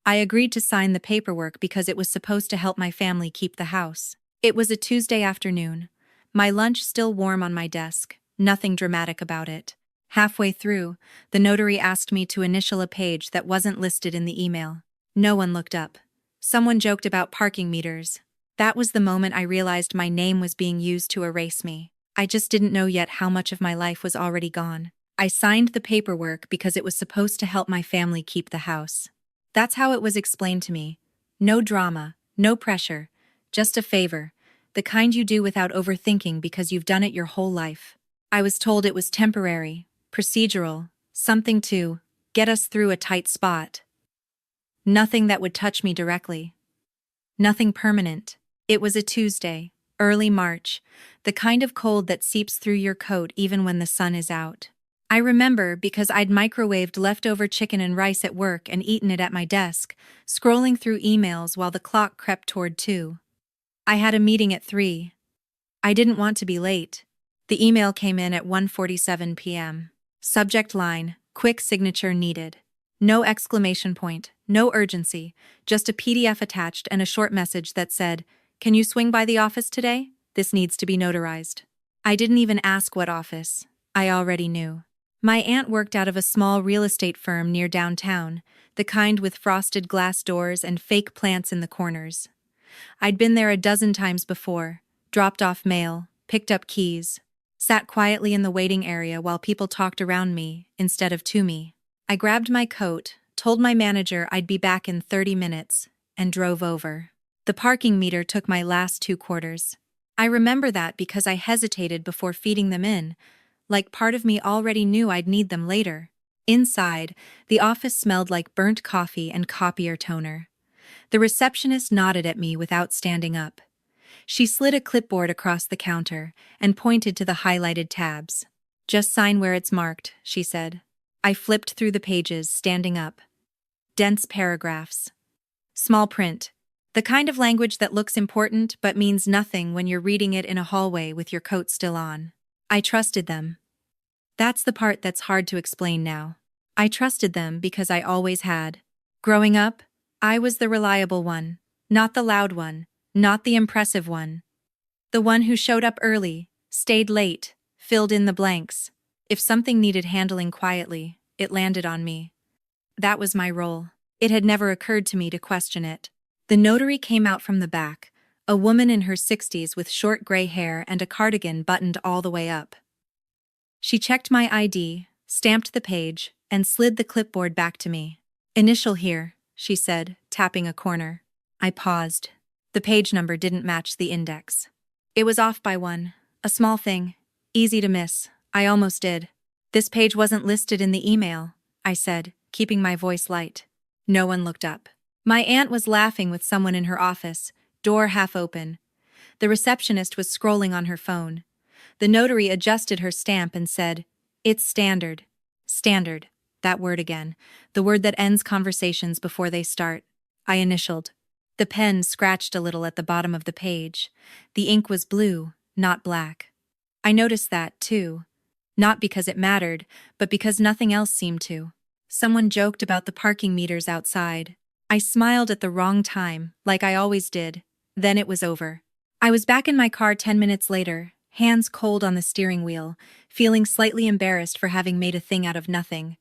I agreed to sign the paperwork because it was supposed to help my family keep the house. It was a Tuesday afternoon. My lunch still warm on my desk, nothing dramatic about it. Halfway through, the notary asked me to initial a page that wasn't listed in the email. No one looked up. Someone joked about parking meters. That was the moment I realized my name was being used to erase me. I just didn't know yet how much of my life was already gone. I signed the paperwork because it was supposed to help my family keep the house. That's how it was explained to me. No drama, no pressure, just a favor, the kind you do without overthinking because you've done it your whole life. I was told it was temporary, procedural, something to get us through a tight spot. Nothing that would touch me directly. Nothing permanent. It was a Tuesday, early March, the kind of cold that seeps through your coat even when the sun is out. I remember because I'd microwaved leftover chicken and rice at work and eaten it at my desk, scrolling through emails while the clock crept toward 2. I had a meeting at 3. I didn't want to be late. The email came in at 1:47 p.m. Subject line, quick signature needed. No exclamation point, no urgency, just a PDF attached and a short message that said, "Can you swing by the office today? This needs to be notarized." I didn't even ask what office. I already knew. My aunt worked out of a small real estate firm near downtown, the kind with frosted glass doors and fake plants in the corners. I'd been there a dozen times before, dropped off mail, picked up keys, sat quietly in the waiting area while people talked around me instead of to me. I grabbed my coat, told my manager I'd be back in 30 minutes, and drove over. The parking meter took my last 2 quarters. I remember that because I hesitated before feeding them in, like part of me already knew I'd need them later. Inside, the office smelled like burnt coffee and copier toner. The receptionist nodded at me without standing up. She slid a clipboard across the counter and pointed to the highlighted tabs. "Just sign where it's marked," she said. I flipped through the pages, standing up. Dense paragraphs. Small print. The kind of language that looks important but means nothing when you're reading it in a hallway with your coat still on. I trusted them. That's the part that's hard to explain now. I trusted them because I always had. Growing up, I was the reliable one, not the loud one, not the impressive one. The one who showed up early, stayed late, filled in the blanks. If something needed handling quietly, it landed on me. That was my role. It had never occurred to me to question it. The notary came out from the back, a woman in her 60s with short gray hair and a cardigan buttoned all the way up. She checked my ID, stamped the page, and slid the clipboard back to me. "Initial here," she said, tapping a corner. I paused. The page number didn't match the index. It was off by 1, a small thing, easy to miss. I almost did. "This page wasn't listed in the email," I said, keeping my voice light. No one looked up. My aunt was laughing with someone in her office, door half open. The receptionist was scrolling on her phone. The notary adjusted her stamp and said, "It's standard." Standard, that word again, the word that ends conversations before they start. I initialed. The pen scratched a little at the bottom of the page. The ink was blue, not black. I noticed that, too. Not because it mattered, but because nothing else seemed to. Someone joked about the parking meters outside. I smiled at the wrong time, like I always did. Then it was over. I was back in my car 10 minutes later, hands cold on the steering wheel, feeling slightly embarrassed for having made a thing out of nothing.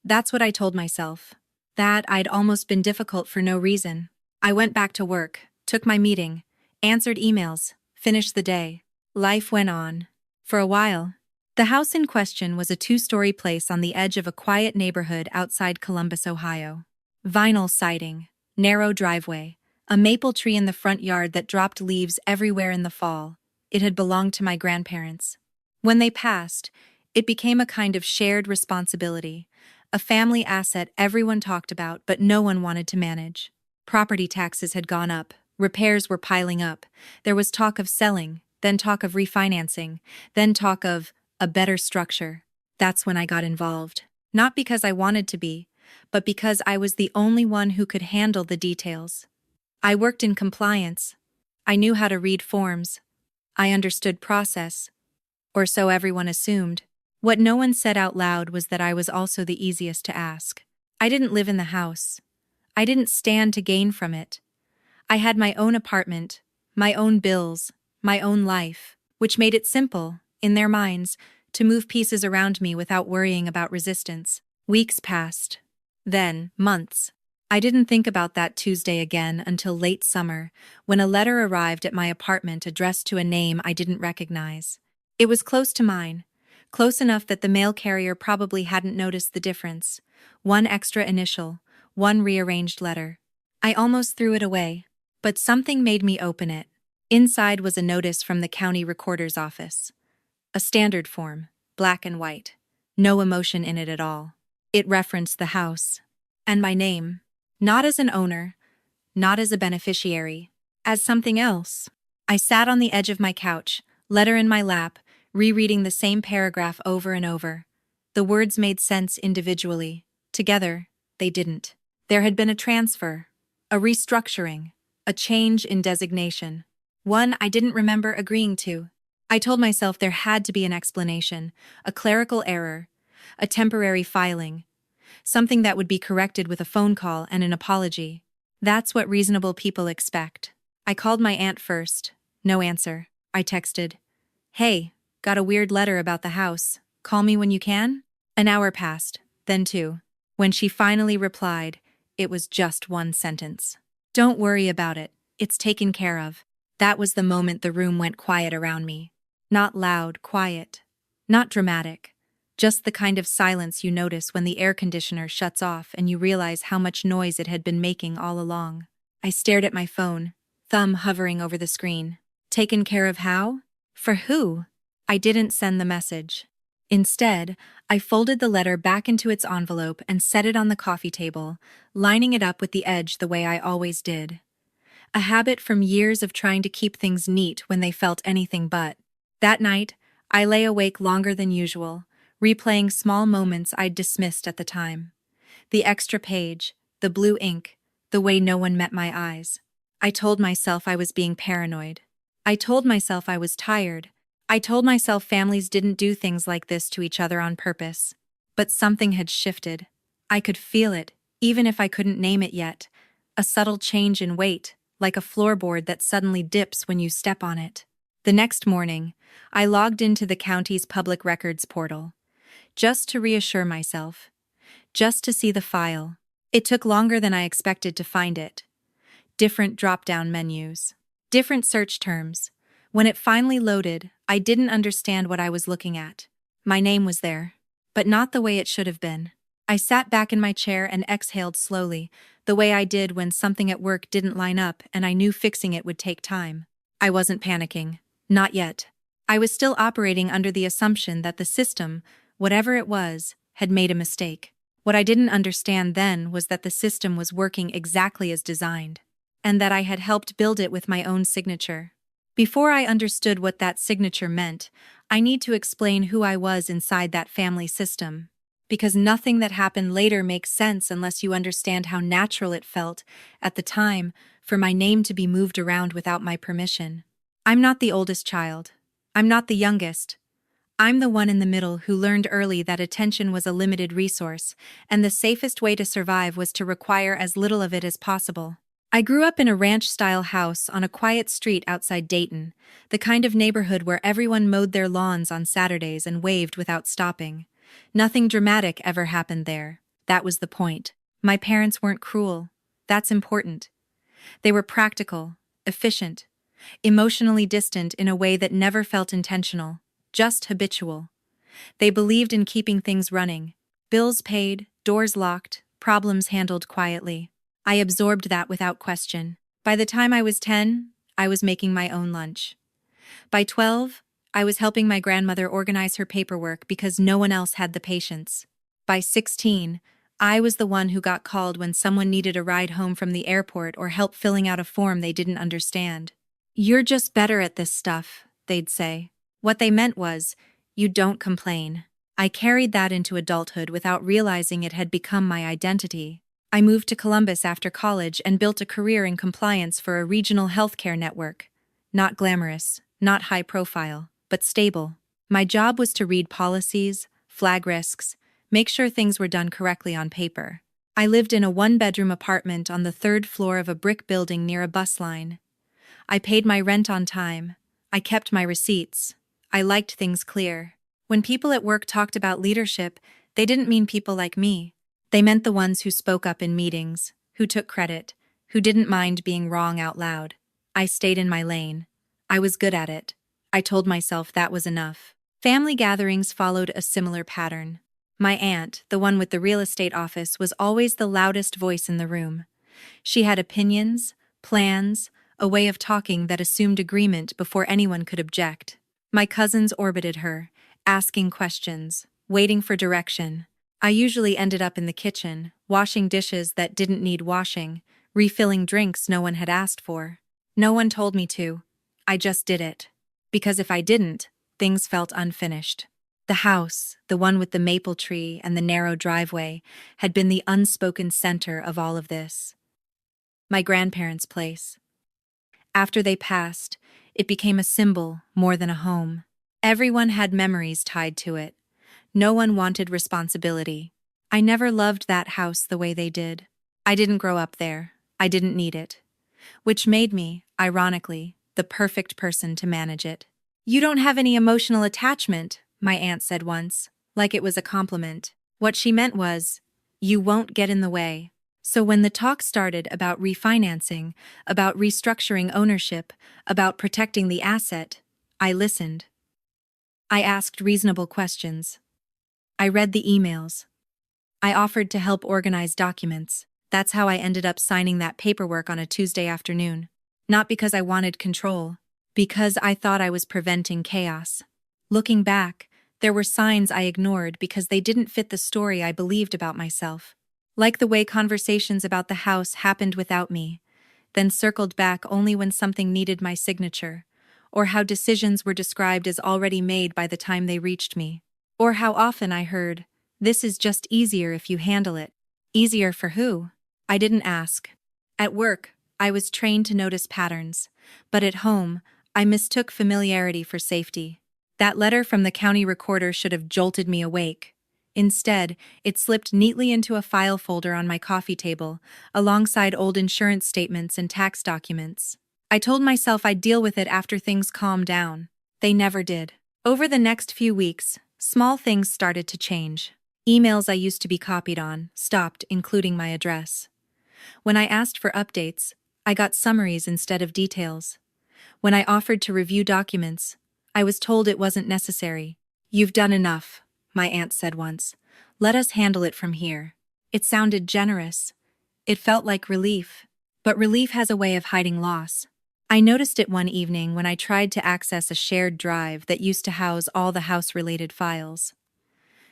That's what I told myself. That I'd almost been difficult for no reason. I went back to work, took my meeting, answered emails, finished the day. Life went on. For a while. The house in question was a 2-story place on the edge of a quiet neighborhood outside Columbus, Ohio. Vinyl siding, narrow driveway, a maple tree in the front yard that dropped leaves everywhere in the fall. It had belonged to my grandparents. When they passed, it became a kind of shared responsibility, a family asset everyone talked about but no one wanted to manage. Property taxes had gone up, repairs were piling up, there was talk of selling, then talk of refinancing, then talk of a better structure. That's when I got involved. Not because I wanted to be, but because I was the only one who could handle the details. I worked in compliance. I knew how to read forms. I understood process. Or so everyone assumed. What no one said out loud was that I was also the easiest to ask. I didn't live in the house. I didn't stand to gain from it. I had my own apartment, my own bills, my own life, which made it simple, in their minds, to move pieces around me without worrying about resistance. Weeks passed. Then, months. I didn't think about that Tuesday again until late summer, when a letter arrived at my apartment addressed to a name I didn't recognize. It was close to mine, close enough that the mail carrier probably hadn't noticed the difference. One extra initial, one rearranged letter. I almost threw it away, but something made me open it. Inside was a notice from the county recorder's office. A standard form, black and white. No emotion in it at all. It referenced the house. And my name. Not as an owner, not as a beneficiary, as something else. I sat on the edge of my couch, letter in my lap, rereading the same paragraph over and over. The words made sense individually. Together, they didn't. There had been a transfer, a restructuring, a change in designation. One I didn't remember agreeing to. I told myself there had to be an explanation, a clerical error, a temporary filing, something that would be corrected with a phone call and an apology. That's what reasonable people expect. I called my aunt first. No answer. I texted, "Hey, got a weird letter about the house. Call me when you can?" An hour passed, then two. When she finally replied, it was just one sentence. "Don't worry about it. It's taken care of." That was the moment the room went quiet around me. Not loud, quiet. Not dramatic. Just the kind of silence you notice when the air conditioner shuts off and you realize how much noise it had been making all along. I stared at my phone, thumb hovering over the screen. Taken care of how? For who? I didn't send the message. Instead, I folded the letter back into its envelope and set it on the coffee table, lining it up with the edge the way I always did. A habit from years of trying to keep things neat when they felt anything but. That night, I lay awake longer than usual, replaying small moments I'd dismissed at the time. The extra page, the blue ink, the way no one met my eyes. I told myself I was being paranoid. I told myself I was tired. I told myself families didn't do things like this to each other on purpose. But something had shifted. I could feel it, even if I couldn't name it yet. A subtle change in weight, like a floorboard that suddenly dips when you step on it. The next morning, I logged into the county's public records portal. Just to reassure myself. Just to see the file. It took longer than I expected to find it. Different drop-down menus. Different search terms. When it finally loaded, I didn't understand what I was looking at. My name was there, but not the way it should have been. I sat back in my chair and exhaled slowly, the way I did when something at work didn't line up and I knew fixing it would take time. I wasn't panicking. Not yet. I was still operating under the assumption that the system, whatever it was, had made a mistake. What I didn't understand then was that the system was working exactly as designed, and that I had helped build it with my own signature. Before I understood what that signature meant, I need to explain who I was inside that family system. Because nothing that happened later makes sense unless you understand how natural it felt, at the time, for my name to be moved around without my permission. I'm not the oldest child. I'm not the youngest. I'm the one in the middle who learned early that attention was a limited resource, and the safest way to survive was to require as little of it as possible. I grew up in a ranch-style house on a quiet street outside Dayton, the kind of neighborhood where everyone mowed their lawns on Saturdays and waved without stopping. Nothing dramatic ever happened there. That was the point. My parents weren't cruel. That's important. They were practical, efficient, emotionally distant in a way that never felt intentional. Just habitual. They believed in keeping things running. Bills paid, doors locked, problems handled quietly. I absorbed that without question. By the time I was 10, I was making my own lunch. By 12, I was helping my grandmother organize her paperwork because no one else had the patience. By 16, I was the one who got called when someone needed a ride home from the airport or help filling out a form they didn't understand. "You're just better at this stuff," they'd say. What they meant was, "You don't complain." I carried that into adulthood without realizing it had become my identity. I moved to Columbus after college and built a career in compliance for a regional healthcare network. Not glamorous, not high profile, but stable. My job was to read policies, flag risks, make sure things were done correctly on paper. I lived in a one-bedroom apartment on the third floor of a brick building near a bus line. I paid my rent on time. I kept my receipts. I liked things clear. When people at work talked about leadership, they didn't mean people like me. They meant the ones who spoke up in meetings, who took credit, who didn't mind being wrong out loud. I stayed in my lane. I was good at it. I told myself that was enough. Family gatherings followed a similar pattern. My aunt, the one with the real estate office, was always the loudest voice in the room. She had opinions, plans, a way of talking that assumed agreement before anyone could object. My cousins orbited her, asking questions, waiting for direction. I usually ended up in the kitchen, washing dishes that didn't need washing, refilling drinks no one had asked for. No one told me to. I just did it. Because if I didn't, things felt unfinished. The house, the one with the maple tree and the narrow driveway, had been the unspoken center of all of this. My grandparents' place. After they passed, it became a symbol more than a home. Everyone had memories tied to it. No one wanted responsibility. I never loved that house the way they did. I didn't grow up there. I didn't need it. Which made me, ironically, the perfect person to manage it. "You don't have any emotional attachment," my aunt said once, like it was a compliment. What she meant was, "You won't get in the way." So when the talk started about refinancing, about restructuring ownership, about protecting the asset, I listened. I asked reasonable questions. I read the emails. I offered to help organize documents. That's how I ended up signing that paperwork on a Tuesday afternoon. Not because I wanted control, because I thought I was preventing chaos. Looking back, there were signs I ignored because they didn't fit the story I believed about myself. Like the way conversations about the house happened without me, then circled back only when something needed my signature, or how decisions were described as already made by the time they reached me. Or how often I heard, "This is just easier if you handle it." Easier for who? I didn't ask. At work, I was trained to notice patterns, but at home, I mistook familiarity for safety. That letter from the county recorder should have jolted me awake. Instead, it slipped neatly into a file folder on my coffee table, alongside old insurance statements and tax documents. I told myself I'd deal with it after things calmed down. They never did. Over the next few weeks, small things started to change. Emails I used to be copied on stopped, including my address. When I asked for updates, I got summaries instead of details. When I offered to review documents, I was told it wasn't necessary. "You've done enough," my aunt said once. "Let us handle it from here." It sounded generous. It felt like relief. But relief has a way of hiding loss. I noticed it one evening when I tried to access a shared drive that used to house all the house-related files.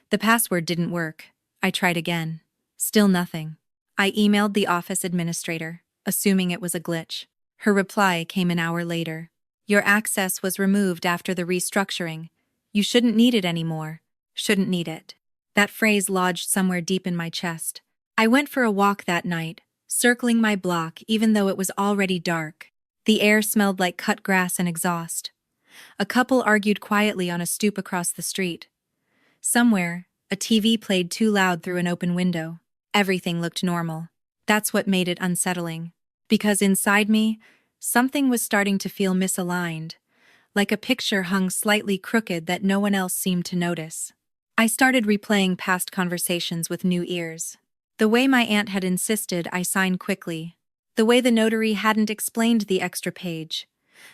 The password didn't work. I tried again. Still nothing. I emailed the office administrator, assuming it was a glitch. Her reply came an hour later. "Your access was removed after the restructuring. You shouldn't need it anymore." Shouldn't need it. That phrase lodged somewhere deep in my chest. I went for a walk that night, circling my block even though it was already dark. The air smelled like cut grass and exhaust. A couple argued quietly on a stoop across the street. Somewhere, a TV played too loud through an open window. Everything looked normal. That's what made it unsettling. Because inside me, something was starting to feel misaligned, like a picture hung slightly crooked that no one else seemed to notice. I started replaying past conversations with new ears. The way my aunt had insisted I sign quickly. The way the notary hadn't explained the extra page.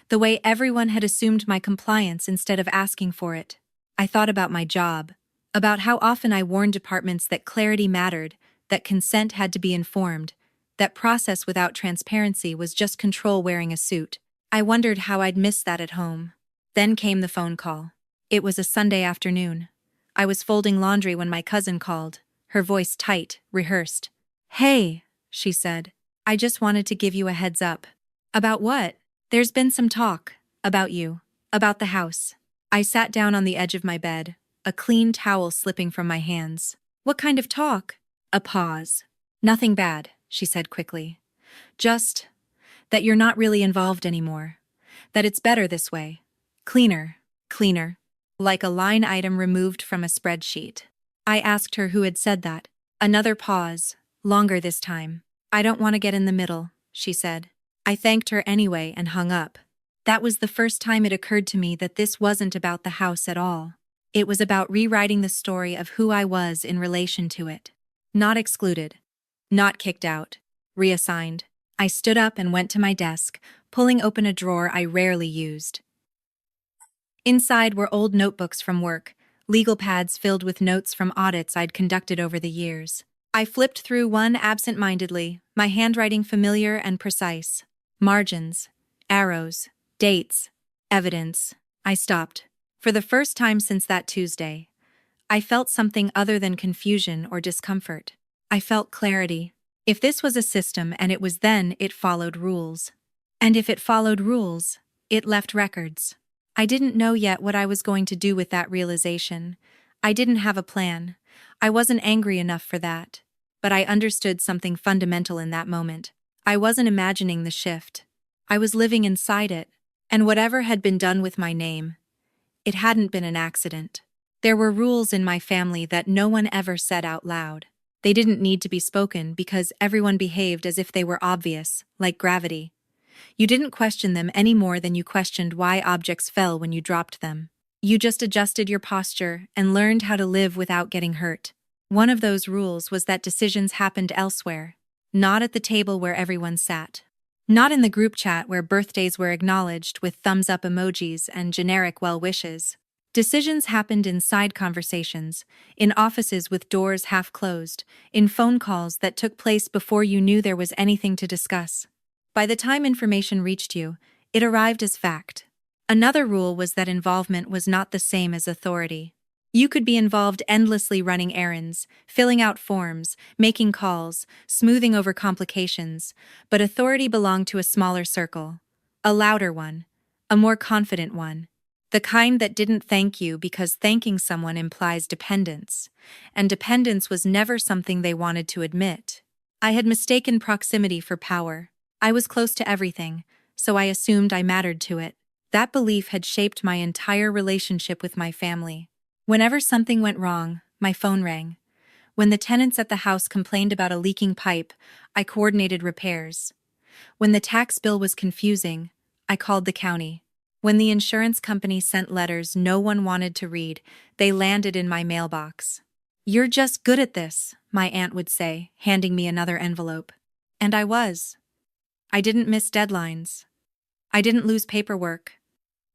The way everyone had assumed my compliance instead of asking for it. I thought about my job, about how often I warned departments that clarity mattered, that consent had to be informed, that process without transparency was just control wearing a suit. I wondered how I'd miss that at home. Then came the phone call. It was a Sunday afternoon. I was folding laundry when my cousin called, her voice tight, rehearsed. "Hey," she said. "I just wanted to give you a heads up." "About what?" "There's been some talk. About you. About the house." I sat down on the edge of my bed, a clean towel slipping from my hands. "What kind of talk?" A pause. "Nothing bad," she said quickly. "Just that you're not really involved anymore. That it's better this way. Cleaner. Cleaner. Like a line item removed from a spreadsheet." I asked her who had said that. Another pause. Longer this time. I don't want to get in the middle, she said. I thanked her anyway and hung up. That was the first time it occurred to me that this wasn't about the house at all. It was about rewriting the story of who I was in relation to it. Not excluded. Not kicked out. Reassigned. I stood up and went to my desk, pulling open a drawer I rarely used. Inside were old notebooks from work, legal pads filled with notes from audits I'd conducted over the years. I flipped through one absent-mindedly, my handwriting familiar and precise. Margins, arrows, dates, evidence. I stopped. For the first time since that Tuesday, I felt something other than confusion or discomfort. I felt clarity. If this was a system and it was then, it followed rules. And if it followed rules, it left records. I didn't know yet what I was going to do with that realization. I didn't have a plan. I wasn't angry enough for that. But I understood something fundamental in that moment. I wasn't imagining the shift. I was living inside it. And whatever had been done with my name, it hadn't been an accident. There were rules in my family that no one ever said out loud. They didn't need to be spoken because everyone behaved as if they were obvious, like gravity. You didn't question them any more than you questioned why objects fell when you dropped them. You just adjusted your posture and learned how to live without getting hurt. One of those rules was that decisions happened elsewhere, not at the table where everyone sat. Not in the group chat where birthdays were acknowledged with thumbs-up emojis and generic well wishes. Decisions happened in side conversations, in offices with doors half closed, in phone calls that took place before you knew there was anything to discuss. By the time information reached you, it arrived as fact. Another rule was that involvement was not the same as authority. You could be involved endlessly running errands, filling out forms, making calls, smoothing over complications, but authority belonged to a smaller circle. A louder one. A more confident one. The kind that didn't thank you because thanking someone implies dependence, and dependence was never something they wanted to admit. I had mistaken proximity for power. I was close to everything, so I assumed I mattered to it. That belief had shaped my entire relationship with my family. Whenever something went wrong, my phone rang. When the tenants at the house complained about a leaking pipe, I coordinated repairs. When the tax bill was confusing, I called the county. When the insurance company sent letters no one wanted to read, they landed in my mailbox. "You're just good at this," my aunt would say, handing me another envelope. And I was. I didn't miss deadlines. I didn't lose paperwork.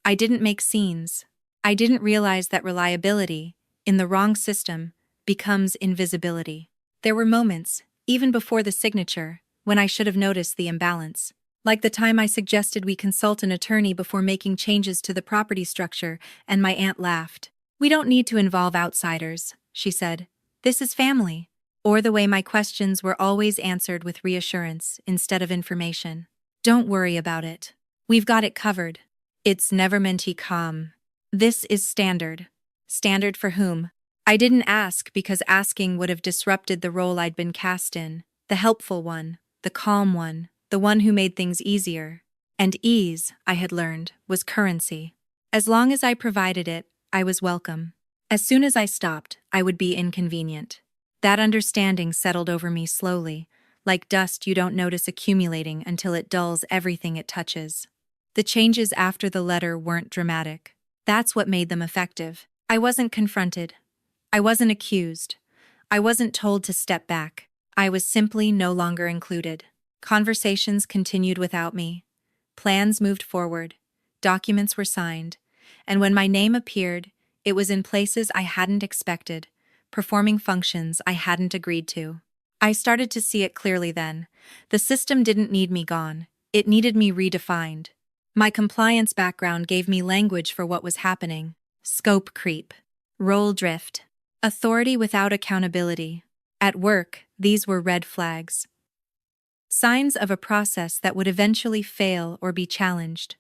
I didn't make scenes. I didn't realize that reliability, in the wrong system, becomes invisibility. There were moments, even before the signature, when I should have noticed the imbalance. Like the time I suggested we consult an attorney before making changes to the property structure, and my aunt laughed. "We don't need to involve outsiders," she said. "This is family." Or the way my questions were always answered with reassurance instead of information. "Don't worry about it. We've got it covered. It's never meant to come. This is standard." Standard for whom? I didn't ask because asking would have disrupted the role I'd been cast in. The helpful one, the calm one, the one who made things easier. And ease, I had learned, was currency. As long as I provided it, I was welcome. As soon as I stopped, I would be inconvenient. That understanding settled over me slowly, like dust you don't notice accumulating until it dulls everything it touches. The changes after the letter weren't dramatic. That's what made them effective. I wasn't confronted. I wasn't accused. I wasn't told to step back. I was simply no longer included. Conversations continued without me. Plans moved forward. Documents were signed. And when my name appeared, it was in places I hadn't expected, performing functions I hadn't agreed to. I started to see it clearly then. The system didn't need me gone. It needed me redefined. My compliance background gave me language for what was happening. Scope creep. Role drift. Authority without accountability. At work, these were red flags. Signs of a process that would eventually fail or be challenged.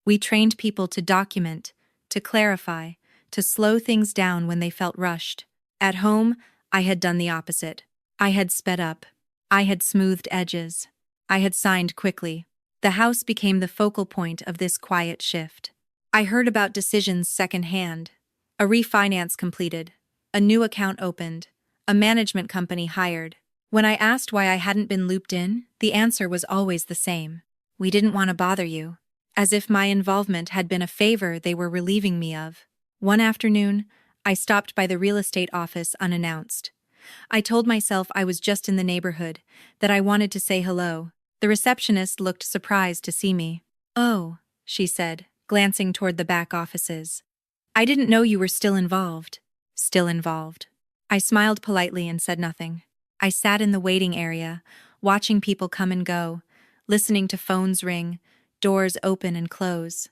We trained people to document, to clarify, to slow things down when they felt rushed. At home, I had done the opposite. I had sped up. I had smoothed edges. I had signed quickly. The house became the focal point of this quiet shift. I heard about decisions secondhand. A refinance completed. A new account opened. A management company hired. When I asked why I hadn't been looped in, the answer was always the same. We didn't want to bother you. As if my involvement had been a favor they were relieving me of. One afternoon, I stopped by the real estate office unannounced. I told myself I was just in the neighborhood, that I wanted to say hello. The receptionist looked surprised to see me. "Oh," she said, glancing toward the back offices. "I didn't know you were still involved." Still involved. I smiled politely and said nothing. I sat in the waiting area, watching people come and go, listening to phones ring, doors open and close.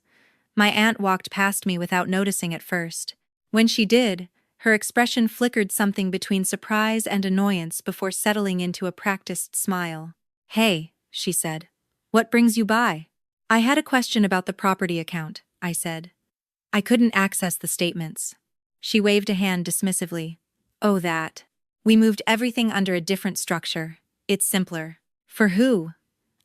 My aunt walked past me without noticing at first. When she did, her expression flickered something between surprise and annoyance before settling into a practiced smile. "Hey," she said. "What brings you by?" "I had a question about the property account," I said. I couldn't access the statements. She waved a hand dismissively. "Oh, that. We moved everything under a different structure. It's simpler." "For who?"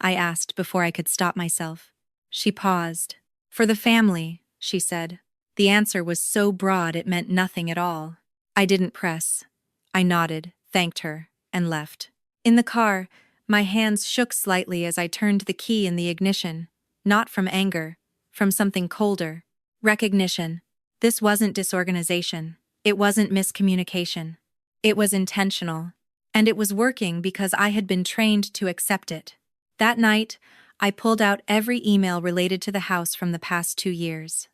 I asked before I could stop myself. She paused. "For the family," she said. The answer was so broad it meant nothing at all. I didn't press. I nodded, thanked her, and left. In the car, my hands shook slightly as I turned the key in the ignition. Not from anger, from something colder. Recognition. This wasn't disorganization. It wasn't miscommunication. It was intentional. And it was working because I had been trained to accept it. That night, I pulled out every email related to the house from the past 2 years.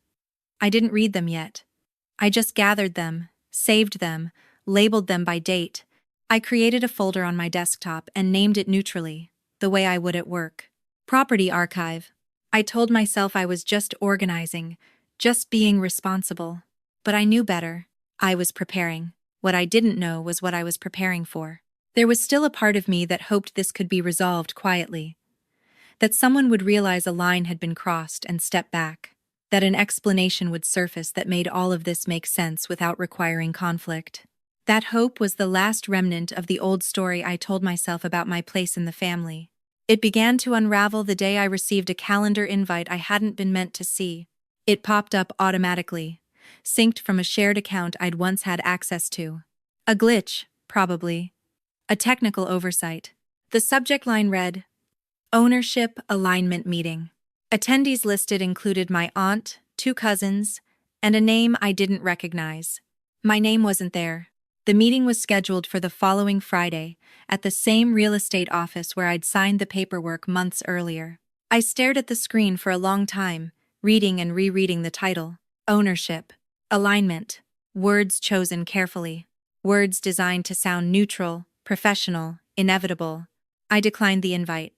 I didn't read them yet. I just gathered them, saved them, labeled them by date. I created a folder on my desktop and named it neutrally, the way I would at work. Property Archive. I told myself I was just organizing, just being responsible. But I knew better. I was preparing. What I didn't know was what I was preparing for. There was still a part of me that hoped this could be resolved quietly. That someone would realize a line had been crossed and step back. That an explanation would surface that made all of this make sense without requiring conflict. That hope was the last remnant of the old story I told myself about my place in the family. It began to unravel the day I received a calendar invite I hadn't been meant to see. It popped up automatically, synced from a shared account I'd once had access to. A glitch, probably. A technical oversight. The subject line read, "Ownership Alignment Meeting." Attendees listed included my aunt, 2 cousins, and a name I didn't recognize. My name wasn't there. The meeting was scheduled for the following Friday, at the same real estate office where I'd signed the paperwork months earlier. I stared at the screen for a long time, reading and rereading the title. Ownership. Alignment. Words chosen carefully. Words designed to sound neutral, professional, inevitable. I declined the invite.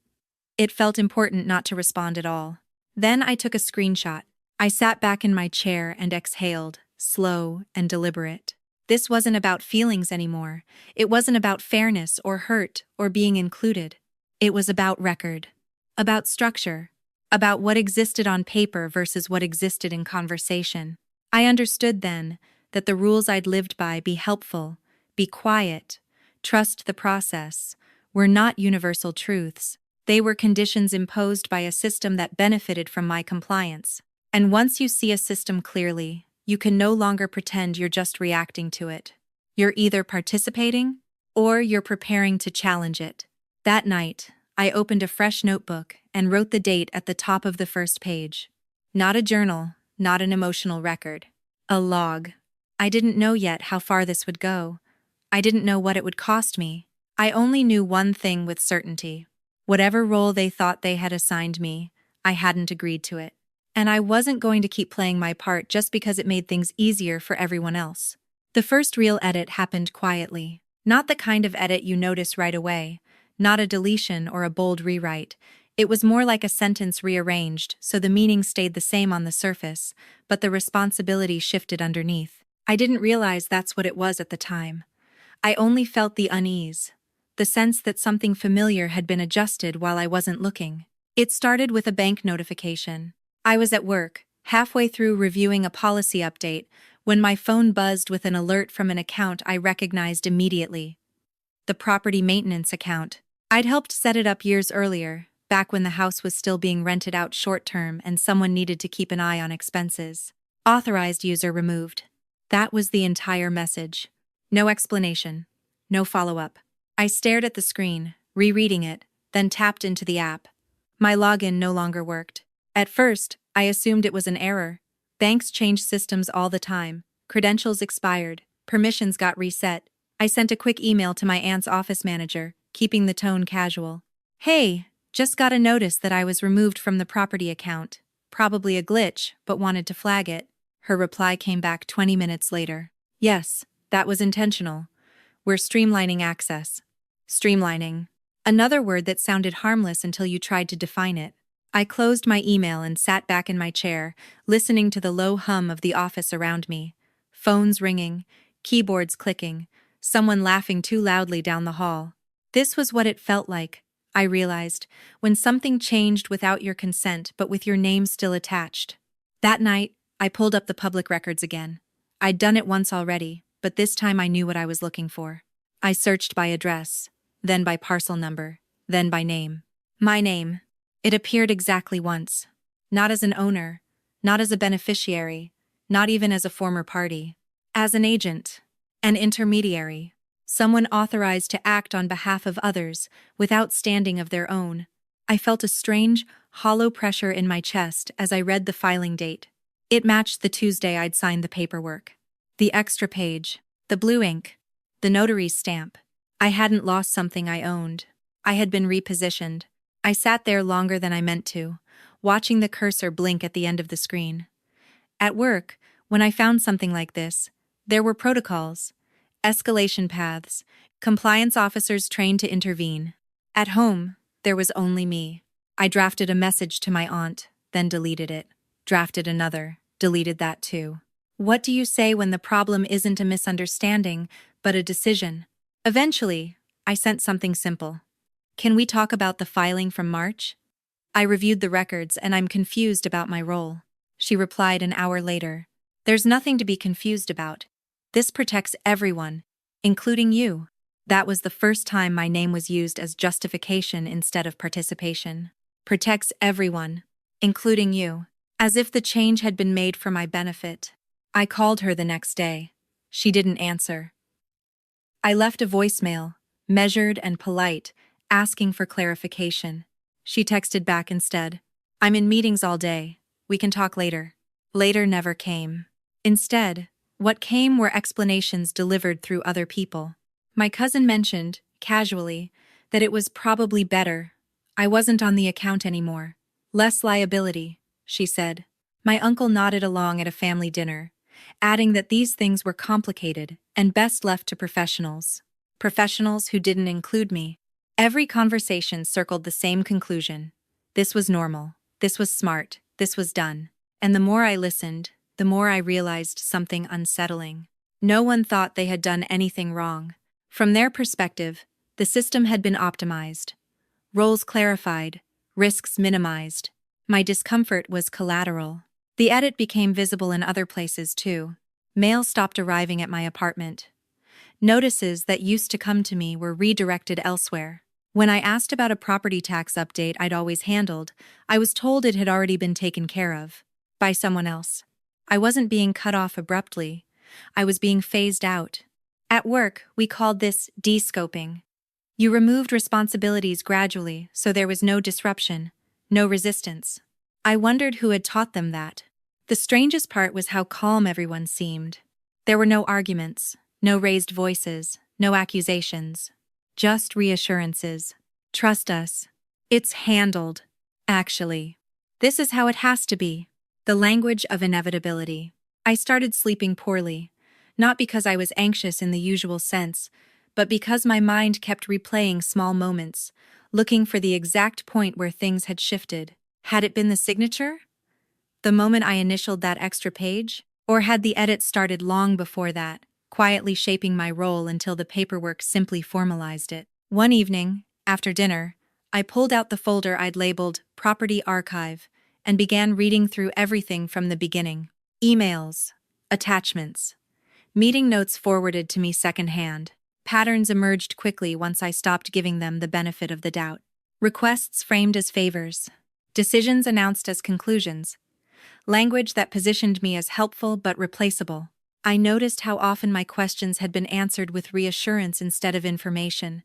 It felt important not to respond at all. Then I took a screenshot. I sat back in my chair and exhaled, slow and deliberate. This wasn't about feelings anymore. It wasn't about fairness or hurt or being included. It was about record. About structure. About what existed on paper versus what existed in conversation. I understood then that the rules I'd lived by, be helpful, be quiet, trust the process, were not universal truths. They were conditions imposed by a system that benefited from my compliance. And once you see a system clearly, you can no longer pretend you're just reacting to it. You're either participating, or you're preparing to challenge it. That night, I opened a fresh notebook and wrote the date at the top of the first page. Not a journal, not an emotional record. A log. I didn't know yet how far this would go. I didn't know what it would cost me. I only knew one thing with certainty. Whatever role they thought they had assigned me, I hadn't agreed to it. And I wasn't going to keep playing my part just because it made things easier for everyone else. The first real edit happened quietly. Not the kind of edit you notice right away, not a deletion or a bold rewrite. It was more like a sentence rearranged so the meaning stayed the same on the surface, but the responsibility shifted underneath. I didn't realize that's what it was at the time. I only felt the unease. The sense that something familiar had been adjusted while I wasn't looking. It started with a bank notification. I was at work, halfway through reviewing a policy update, when my phone buzzed with an alert from an account I recognized immediately. The property maintenance account. I'd helped set it up years earlier, back when the house was still being rented out short-term and someone needed to keep an eye on expenses. Authorized user removed. That was the entire message. No explanation. No follow-up. I stared at the screen, rereading it, then tapped into the app. My login no longer worked. At first, I assumed it was an error. Banks change systems all the time. Credentials expired. Permissions got reset. I sent a quick email to my aunt's office manager, keeping the tone casual. Hey, just got a notice that I was removed from the property account. Probably a glitch, but wanted to flag it. Her reply came back 20 minutes later. Yes, that was intentional. We're streamlining access. Streamlining. Another word that sounded harmless until you tried to define it. I closed my email and sat back in my chair, listening to the low hum of the office around me. Phones ringing, keyboards clicking, someone laughing too loudly down the hall. This was what it felt like, I realized, when something changed without your consent but with your name still attached. That night, I pulled up the public records again. I'd done it once already, but this time I knew what I was looking for. I searched by address, then by parcel number, then by name. My name. It appeared exactly once. Not as an owner, not as a beneficiary, not even as a former party. As an agent. An intermediary. Someone authorized to act on behalf of others without standing of their own. I felt a strange, hollow pressure in my chest as I read the filing date. It matched the Tuesday I'd signed the paperwork. The extra page, the blue ink, the notary's stamp. I hadn't lost something I owned. I had been repositioned. I sat there longer than I meant to, watching the cursor blink at the end of the screen. At work, when I found something like this, there were protocols, escalation paths, compliance officers trained to intervene. At home, there was only me. I drafted a message to my aunt, then deleted it. Drafted another, deleted that too. What do you say when the problem isn't a misunderstanding, but a decision? Eventually, I sent something simple. Can we talk about the filing from March? I reviewed the records and I'm confused about my role. She replied an hour later. There's nothing to be confused about. This protects everyone, including you. That was the first time my name was used as justification instead of participation. Protects everyone, including you. As if the change had been made for my benefit. I called her the next day. She didn't answer. I left a voicemail, measured and polite, asking for clarification. She texted back instead. I'm in meetings all day. We can talk later. Later never came. Instead, what came were explanations delivered through other people. My cousin mentioned, casually, that it was probably better. I wasn't on the account anymore. Less liability, she said. My uncle nodded along at a family dinner, adding that these things were complicated and best left to professionals. Professionals who didn't include me. Every conversation circled the same conclusion. This was normal. This was smart. This was done. And the more I listened, the more I realized something unsettling. No one thought they had done anything wrong. From their perspective, the system had been optimized. Roles clarified, risks minimized. My discomfort was collateral. The edit became visible in other places too. Mail stopped arriving at my apartment. Notices that used to come to me were redirected elsewhere. When I asked about a property tax update I'd always handled, I was told it had already been taken care of. By someone else. I wasn't being cut off abruptly. I was being phased out. At work, we called this de-scoping. You removed responsibilities gradually, so there was no disruption, no resistance. I wondered who had taught them that. The strangest part was how calm everyone seemed. There were no arguments, no raised voices, no accusations. Just reassurances. Trust us. It's handled. Actually. This is how it has to be. The language of inevitability. I started sleeping poorly, not because I was anxious in the usual sense, but because my mind kept replaying small moments, looking for the exact point where things had shifted. Had it been the signature? The moment I initialed that extra page? Or had the edit started long before that, quietly shaping my role until the paperwork simply formalized it? One evening, after dinner, I pulled out the folder I'd labeled Property Archive and began reading through everything from the beginning. Emails, attachments, meeting notes forwarded to me secondhand. Patterns emerged quickly once I stopped giving them the benefit of the doubt. Requests framed as favors. Decisions announced as conclusions. Language that positioned me as helpful but replaceable. I noticed how often my questions had been answered with reassurance instead of information.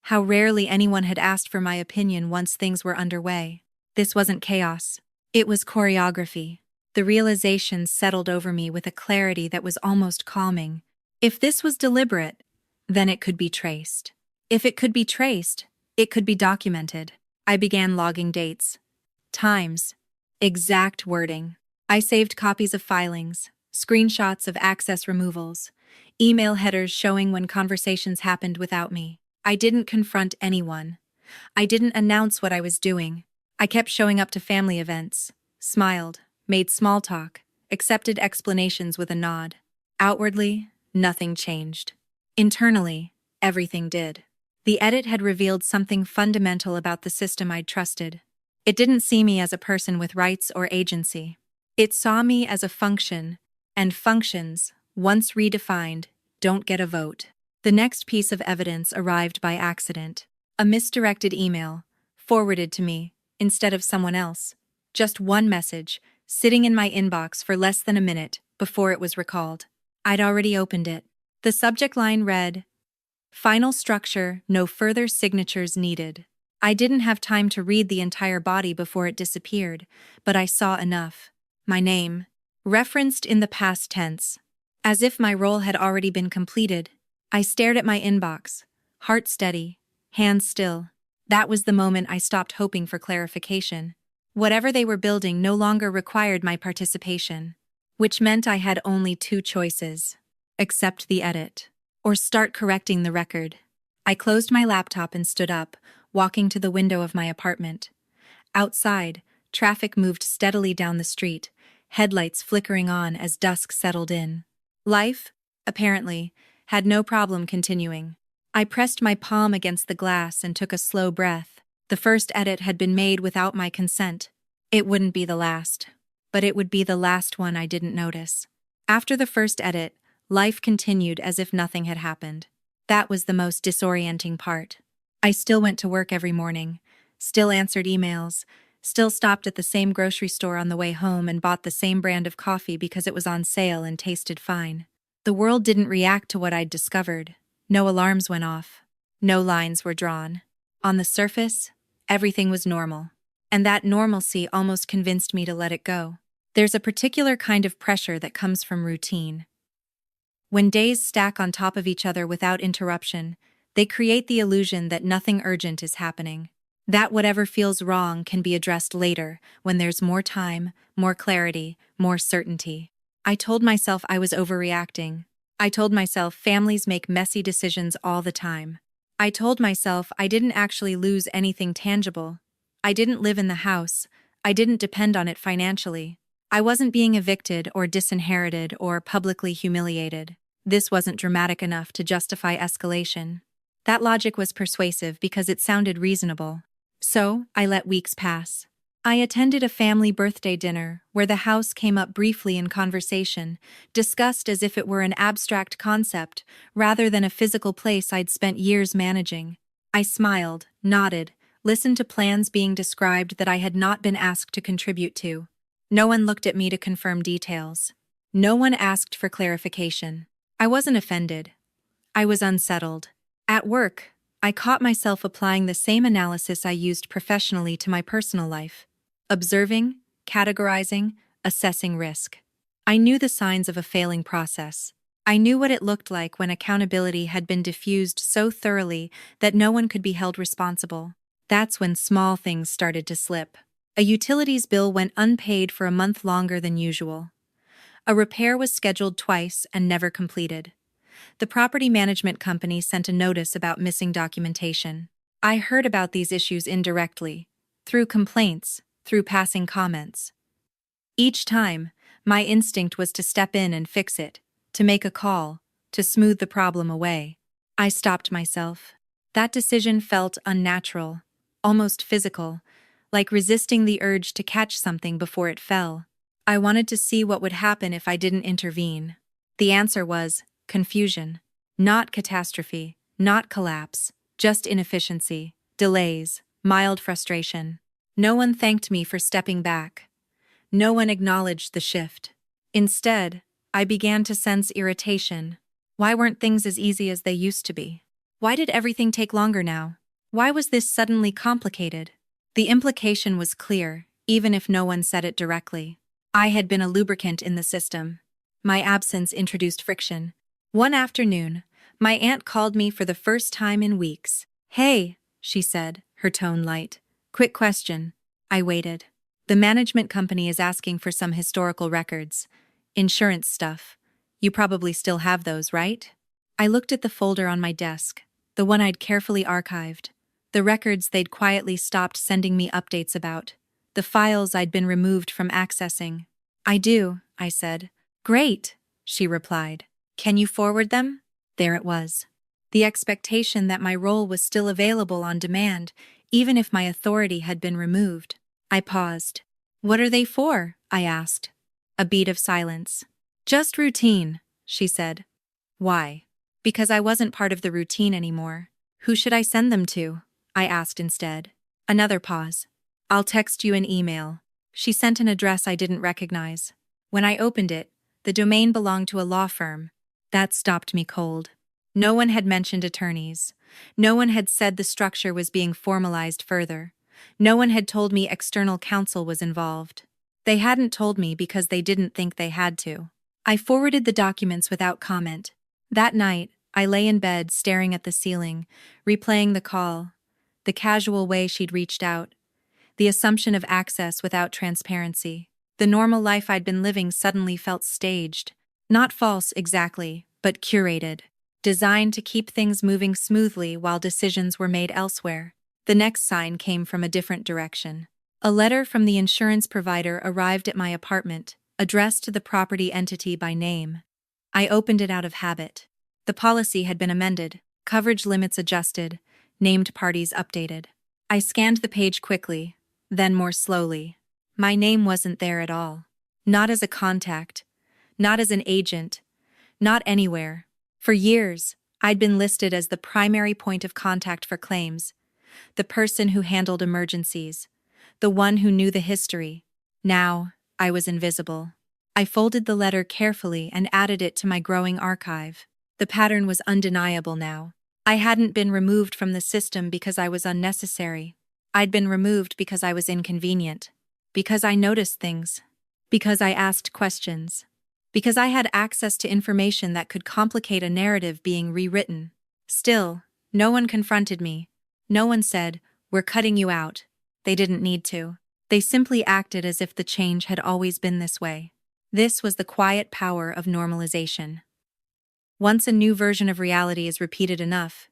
How rarely anyone had asked for my opinion once things were underway. This wasn't chaos. It was choreography. The realization settled over me with a clarity that was almost calming. If this was deliberate, then it could be traced. If it could be traced, it could be documented. I began logging dates, times, exact wording. I saved copies of filings, screenshots of access removals, email headers showing when conversations happened without me. I didn't confront anyone. I didn't announce what I was doing. I kept showing up to family events, smiled, made small talk, accepted explanations with a nod. Outwardly, nothing changed. Internally, everything did. The edit had revealed something fundamental about the system I'd trusted. It didn't see me as a person with rights or agency. It saw me as a function, and functions, once redefined, don't get a vote. The next piece of evidence arrived by accident. A misdirected email, forwarded to me, instead of someone else. Just one message, sitting in my inbox for less than a minute before it was recalled. I'd already opened it. The subject line read, "Final structure, no further signatures needed." I didn't have time to read the entire body before it disappeared, but I saw enough. My name, referenced in the past tense, as if my role had already been completed. I stared at my inbox, heart steady, hands still. That was the moment I stopped hoping for clarification. Whatever they were building no longer required my participation, which meant I had only two choices: accept the edit, or start correcting the record. I closed my laptop and stood up, walking to the window of my apartment. Outside, traffic moved steadily down the street, headlights flickering on as dusk settled in. Life, apparently, had no problem continuing. I pressed my palm against the glass and took a slow breath. The first edit had been made without my consent. It wouldn't be the last, but it would be the last one I didn't notice. After the first edit, life continued as if nothing had happened. That was the most disorienting part. I still went to work every morning, still answered emails, still stopped at the same grocery store on the way home and bought the same brand of coffee because it was on sale and tasted fine. The world didn't react to what I'd discovered. No alarms went off. No lines were drawn. On the surface, everything was normal. And that normalcy almost convinced me to let it go. There's a particular kind of pressure that comes from routine. When days stack on top of each other without interruption, they create the illusion that nothing urgent is happening. That whatever feels wrong can be addressed later, when there's more time, more clarity, more certainty. I told myself I was overreacting. I told myself families make messy decisions all the time. I told myself I didn't actually lose anything tangible. I didn't live in the house. I didn't depend on it financially. I wasn't being evicted or disinherited or publicly humiliated. This wasn't dramatic enough to justify escalation. That logic was persuasive because it sounded reasonable. So, I let weeks pass. I attended a family birthday dinner where the house came up briefly in conversation, discussed as if it were an abstract concept rather than a physical place I'd spent years managing. I smiled, nodded, listened to plans being described that I had not been asked to contribute to. No one looked at me to confirm details. No one asked for clarification. I wasn't offended. I was unsettled. At work, I caught myself applying the same analysis I used professionally to my personal life. Observing, categorizing, assessing risk. I knew the signs of a failing process. I knew what it looked like when accountability had been diffused so thoroughly that no one could be held responsible. That's when small things started to slip. A utilities bill went unpaid for a month longer than usual. A repair was scheduled twice and never completed. The property management company sent a notice about missing documentation. I heard about these issues indirectly, through complaints, through passing comments. Each time, my instinct was to step in and fix it, to make a call, to smooth the problem away. I stopped myself. That decision felt unnatural, almost physical, like resisting the urge to catch something before it fell. I wanted to see what would happen if I didn't intervene. The answer was confusion. Not catastrophe, not collapse, just inefficiency, delays, mild frustration. No one thanked me for stepping back. No one acknowledged the shift. Instead, I began to sense irritation. Why weren't things as easy as they used to be? Why did everything take longer now? Why was this suddenly complicated? The implication was clear, even if no one said it directly. I had been a lubricant in the system. My absence introduced friction. One afternoon, my aunt called me for the first time in weeks. "Hey," she said, her tone light. "Quick question." I waited. "The management company is asking for some historical records. Insurance stuff. You probably still have those, right?" I looked at the folder on my desk, the one I'd carefully archived. The records they'd quietly stopped sending me updates about. The files I'd been removed from accessing. "I do," I said. "Great," she replied. "Can you forward them?" There it was. The expectation that my role was still available on demand, even if my authority had been removed. I paused. "What are they for?" I asked. A beat of silence. "Just routine," she said. "Why?" "Because I wasn't part of the routine anymore." "Who should I send them to?" I asked instead. Another pause. "I'll text you an email." She sent an address I didn't recognize. When I opened it, the domain belonged to a law firm. That stopped me cold. No one had mentioned attorneys. No one had said the structure was being formalized further. No one had told me external counsel was involved. They hadn't told me because they didn't think they had to. I forwarded the documents without comment. That night, I lay in bed staring at the ceiling, replaying the call, the casual way she'd reached out, the assumption of access without transparency. The normal life I'd been living suddenly felt staged. Not false exactly, but curated. Designed to keep things moving smoothly while decisions were made elsewhere. The next sign came from a different direction. A letter from the insurance provider arrived at my apartment, addressed to the property entity by name. I opened it out of habit. The policy had been amended, coverage limits adjusted, named parties updated. I scanned the page quickly, then more slowly. My name wasn't there at all. Not as a contact, not as an agent, not anywhere. For years, I'd been listed as the primary point of contact for claims, the person who handled emergencies, the one who knew the history. Now, I was invisible. I folded the letter carefully and added it to my growing archive. The pattern was undeniable now. I hadn't been removed from the system because I was unnecessary. I'd been removed because I was inconvenient. Because I noticed things. Because I asked questions. Because I had access to information that could complicate a narrative being rewritten. Still, no one confronted me. No one said, "We're cutting you out." They didn't need to. They simply acted as if the change had always been this way. This was the quiet power of normalization. Once a new version of reality is repeated enough,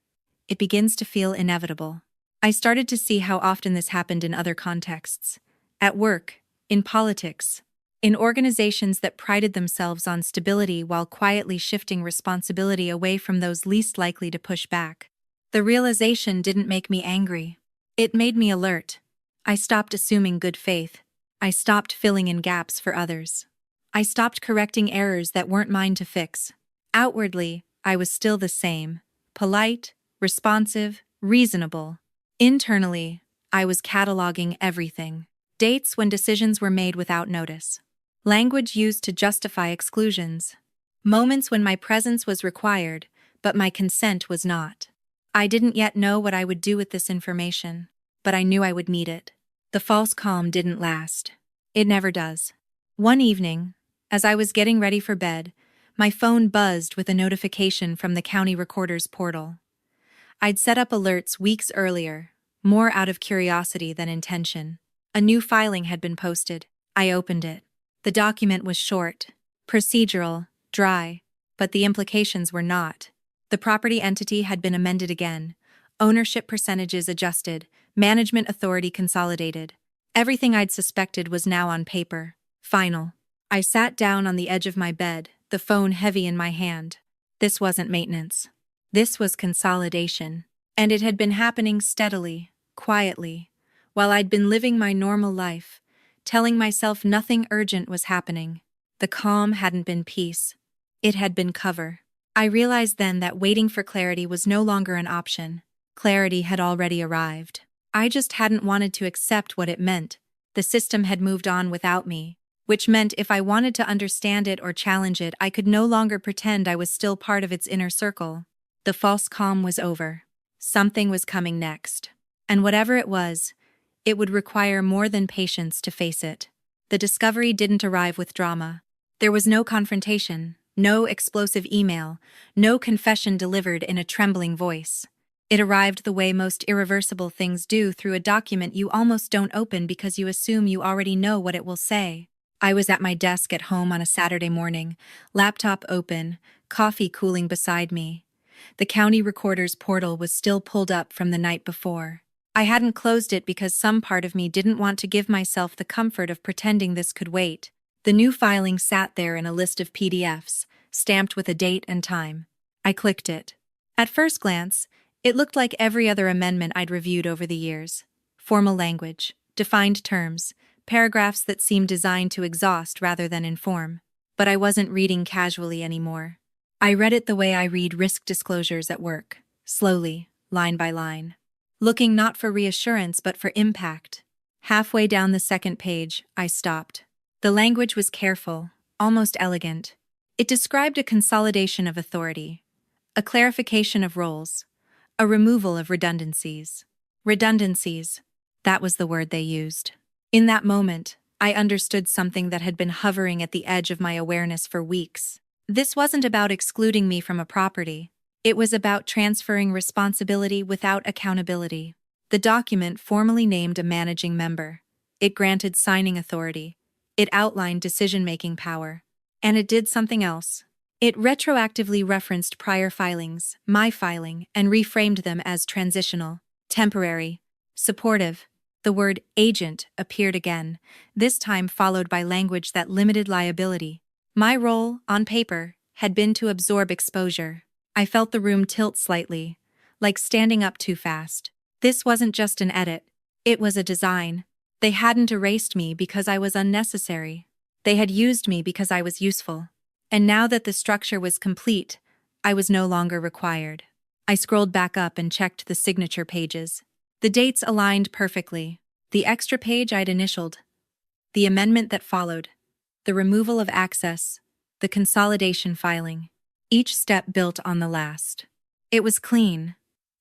it begins to feel inevitable. I started to see how often this happened in other contexts. At work, in politics, in organizations that prided themselves on stability while quietly shifting responsibility away from those least likely to push back. The realization didn't make me angry. It made me alert. I stopped assuming good faith. I stopped filling in gaps for others. I stopped correcting errors that weren't mine to fix. Outwardly, I was still the same, polite, responsive, reasonable. Internally, I was cataloging everything. Dates when decisions were made without notice. Language used to justify exclusions. Moments when my presence was required, but my consent was not. I didn't yet know what I would do with this information, but I knew I would need it. The false calm didn't last. It never does. One evening, as I was getting ready for bed, my phone buzzed with a notification from the county recorder's portal. I'd set up alerts weeks earlier, more out of curiosity than intention. A new filing had been posted. I opened it. The document was short, procedural, dry, but the implications were not. The property entity had been amended again, ownership percentages adjusted, management authority consolidated. Everything I'd suspected was now on paper. Final. I sat down on the edge of my bed, the phone heavy in my hand. This wasn't maintenance. This was consolidation. And it had been happening steadily, quietly, while I'd been living my normal life, telling myself nothing urgent was happening. The calm hadn't been peace. It had been cover. I realized then that waiting for clarity was no longer an option. Clarity had already arrived. I just hadn't wanted to accept what it meant. The system had moved on without me, which meant if I wanted to understand it or challenge it, I could no longer pretend I was still part of its inner circle. The false calm was over. Something was coming next. And whatever it would require more than patience to face it. The discovery didn't arrive with drama. There was no confrontation, no explosive email, no confession delivered in a trembling voice. It arrived the way most irreversible things do, through a document you almost don't open because you assume you already know what it will say. I was at my desk at home on a Saturday morning, laptop open, coffee cooling beside me. The county recorder's portal was still pulled up from the night before. I hadn't closed it because some part of me didn't want to give myself the comfort of pretending this could wait. The new filing sat there in a list of PDFs, stamped with a date and time. I clicked it. At first glance, it looked like every other amendment I'd reviewed over the years. Formal language, defined terms, paragraphs that seemed designed to exhaust rather than inform. But I wasn't reading casually anymore. I read it the way I read risk disclosures at work, slowly, line by line. Looking not for reassurance but for impact. Halfway down the second page, I stopped. The language was careful, almost elegant. It described a consolidation of authority, a clarification of roles, a removal of redundancies. Redundancies, that was the word they used. In that moment, I understood something that had been hovering at the edge of my awareness for weeks. This wasn't about excluding me from a property. It was about transferring responsibility without accountability. The document formally named a managing member. It granted signing authority. It outlined decision-making power. And it did something else. It retroactively referenced prior filings, my filing, and reframed them as transitional, temporary, supportive. The word agent appeared again, this time followed by language that limited liability. My role, on paper, had been to absorb exposure. I felt the room tilt slightly, like standing up too fast. This wasn't just an edit. It was a design. They hadn't erased me because I was unnecessary. They had used me because I was useful. And now that the structure was complete, I was no longer required. I scrolled back up and checked the signature pages. The dates aligned perfectly. The extra page I'd initialed. The amendment that followed. The removal of access. The consolidation filing. Each step built on the last. It was clean,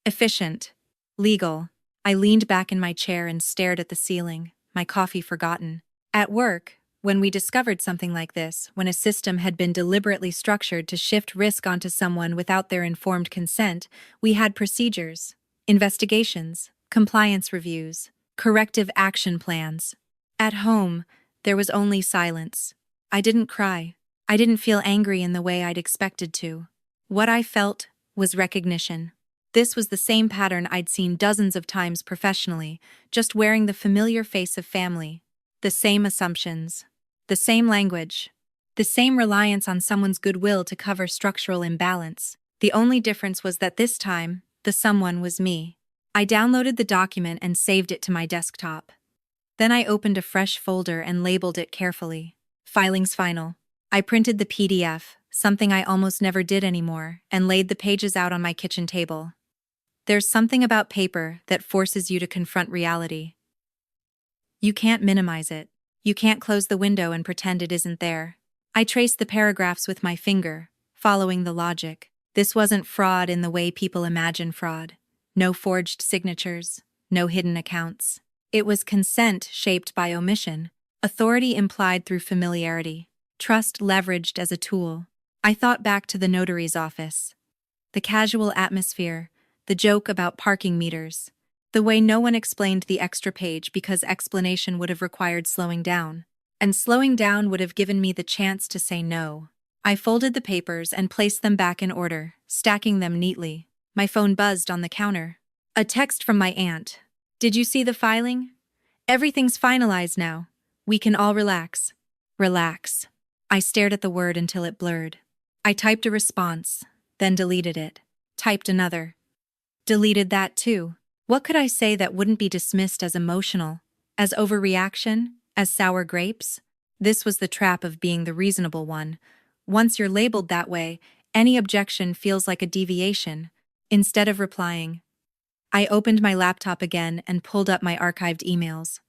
efficient, legal. I leaned back in my chair and stared at the ceiling, my coffee forgotten. At work, when we discovered something like this, when a system had been deliberately structured to shift risk onto someone without their informed consent, we had procedures, investigations, compliance reviews, corrective action plans. At home, there was only silence. I didn't cry. I didn't feel angry in the way I'd expected to. What I felt was recognition. This was the same pattern I'd seen dozens of times professionally, just wearing the familiar face of family. The same assumptions. The same language. The same reliance on someone's goodwill to cover structural imbalance. The only difference was that this time, the someone was me. I downloaded the document and saved it to my desktop. Then I opened a fresh folder and labeled it carefully. Filings final. I printed the PDF, something I almost never did anymore, and laid the pages out on my kitchen table. There's something about paper that forces you to confront reality. You can't minimize it. You can't close the window and pretend it isn't there. I traced the paragraphs with my finger, following the logic. This wasn't fraud in the way people imagine fraud. No forged signatures, no hidden accounts. It was consent shaped by omission, authority implied through familiarity. Trust leveraged as a tool. I thought back to the notary's office. The casual atmosphere, the joke about parking meters, the way no one explained the extra page because explanation would have required slowing down. And slowing down would have given me the chance to say no. I folded the papers and placed them back in order, stacking them neatly. My phone buzzed on the counter. A text from my aunt. "Did you see the filing? Everything's finalized now. We can all relax." Relax. I stared at the word until it blurred. I typed a response, then deleted it. Typed another. Deleted that too. What could I say that wouldn't be dismissed as emotional, as overreaction, as sour grapes? This was the trap of being the reasonable one. Once you're labeled that way, any objection feels like a deviation. Instead of replying, I opened my laptop again and pulled up my archived emails.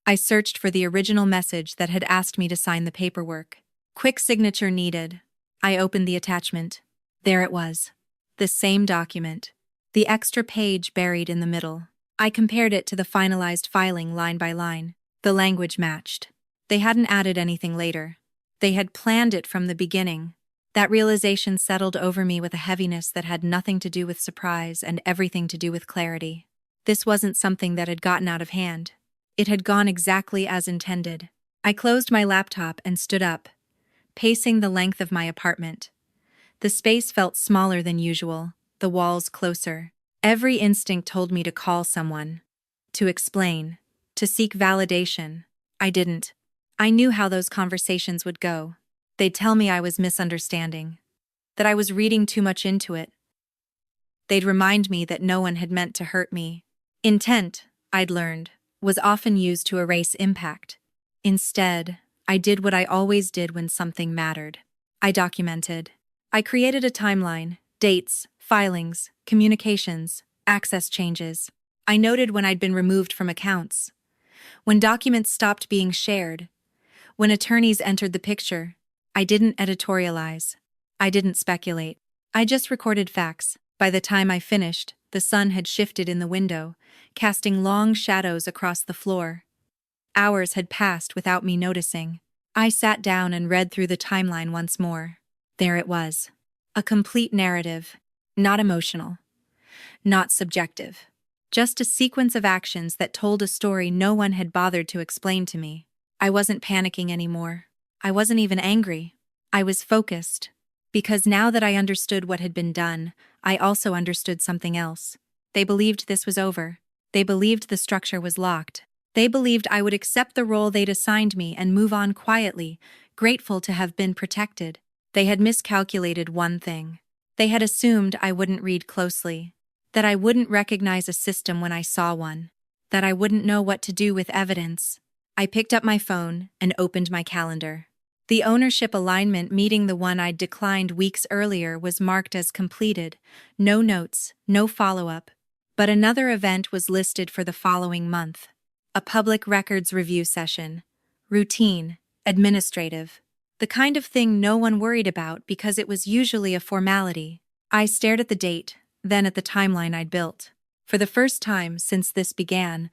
I searched for the original message that had asked me to sign the paperwork. Quick signature needed. I opened the attachment. There it was. The same document. the extra page buried in the middle. I compared it to the finalized filing line by line. The language matched. They hadn't added anything later. They had planned it from the beginning. That realization settled over me with a heaviness that had nothing to do with surprise and everything to do with clarity. This wasn't something that had gotten out of hand. It had gone exactly as intended. I closed my laptop and stood up, pacing the length of my apartment. The space felt smaller than usual, the walls closer. Every instinct told me to call someone, to explain, to seek validation. I didn't. I knew how those conversations would go. They'd tell me I was misunderstanding, that I was reading too much into it. They'd remind me that no one had meant to hurt me. Intent, I'd learned, was often used to erase impact. Instead, I did what I always did when something mattered. I documented. I created a timeline, dates, filings, communications, access changes. I noted when I'd been removed from accounts, when documents stopped being shared, when attorneys entered the picture. I didn't editorialize. I didn't speculate. I just recorded facts. By the time I finished, the sun had shifted in the window, casting long shadows across the floor. Hours had passed without me noticing. I sat down and read through the timeline once more. There it was. A complete narrative. Not emotional. Not subjective. Just a sequence of actions that told a story no one had bothered to explain to me. I wasn't panicking anymore. I wasn't even angry. I was focused. Because now that I understood what had been done, I also understood something else. They believed this was over. They believed the structure was locked. They believed I would accept the role they'd assigned me and move on quietly, grateful to have been protected. They had miscalculated one thing. They had assumed I wouldn't read closely, that I wouldn't recognize a system when I saw one, that I wouldn't know what to do with evidence. I picked up my phone and opened my calendar. The ownership alignment meeting, the one I'd declined weeks earlier, was marked as completed. No notes, no follow-up. But another event was listed for the following month. A public records review session. Routine, administrative. The kind of thing no one worried about because it was usually a formality. I stared at the date, then at the timeline I'd built. For the first time since this began,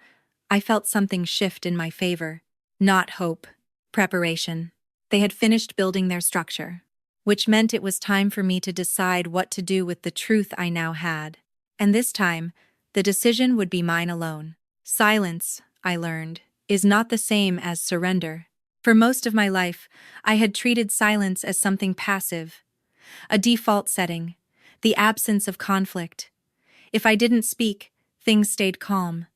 I felt something shift in my favor. Not hope. Preparation. They had finished building their structure, which meant it was time for me to decide what to do with the truth I now had. And this time, the decision would be mine alone. Silence, I learned, is not the same as surrender. For most of my life, I had treated silence as something passive, a default setting, the absence of conflict. If I didn't speak, things stayed calm.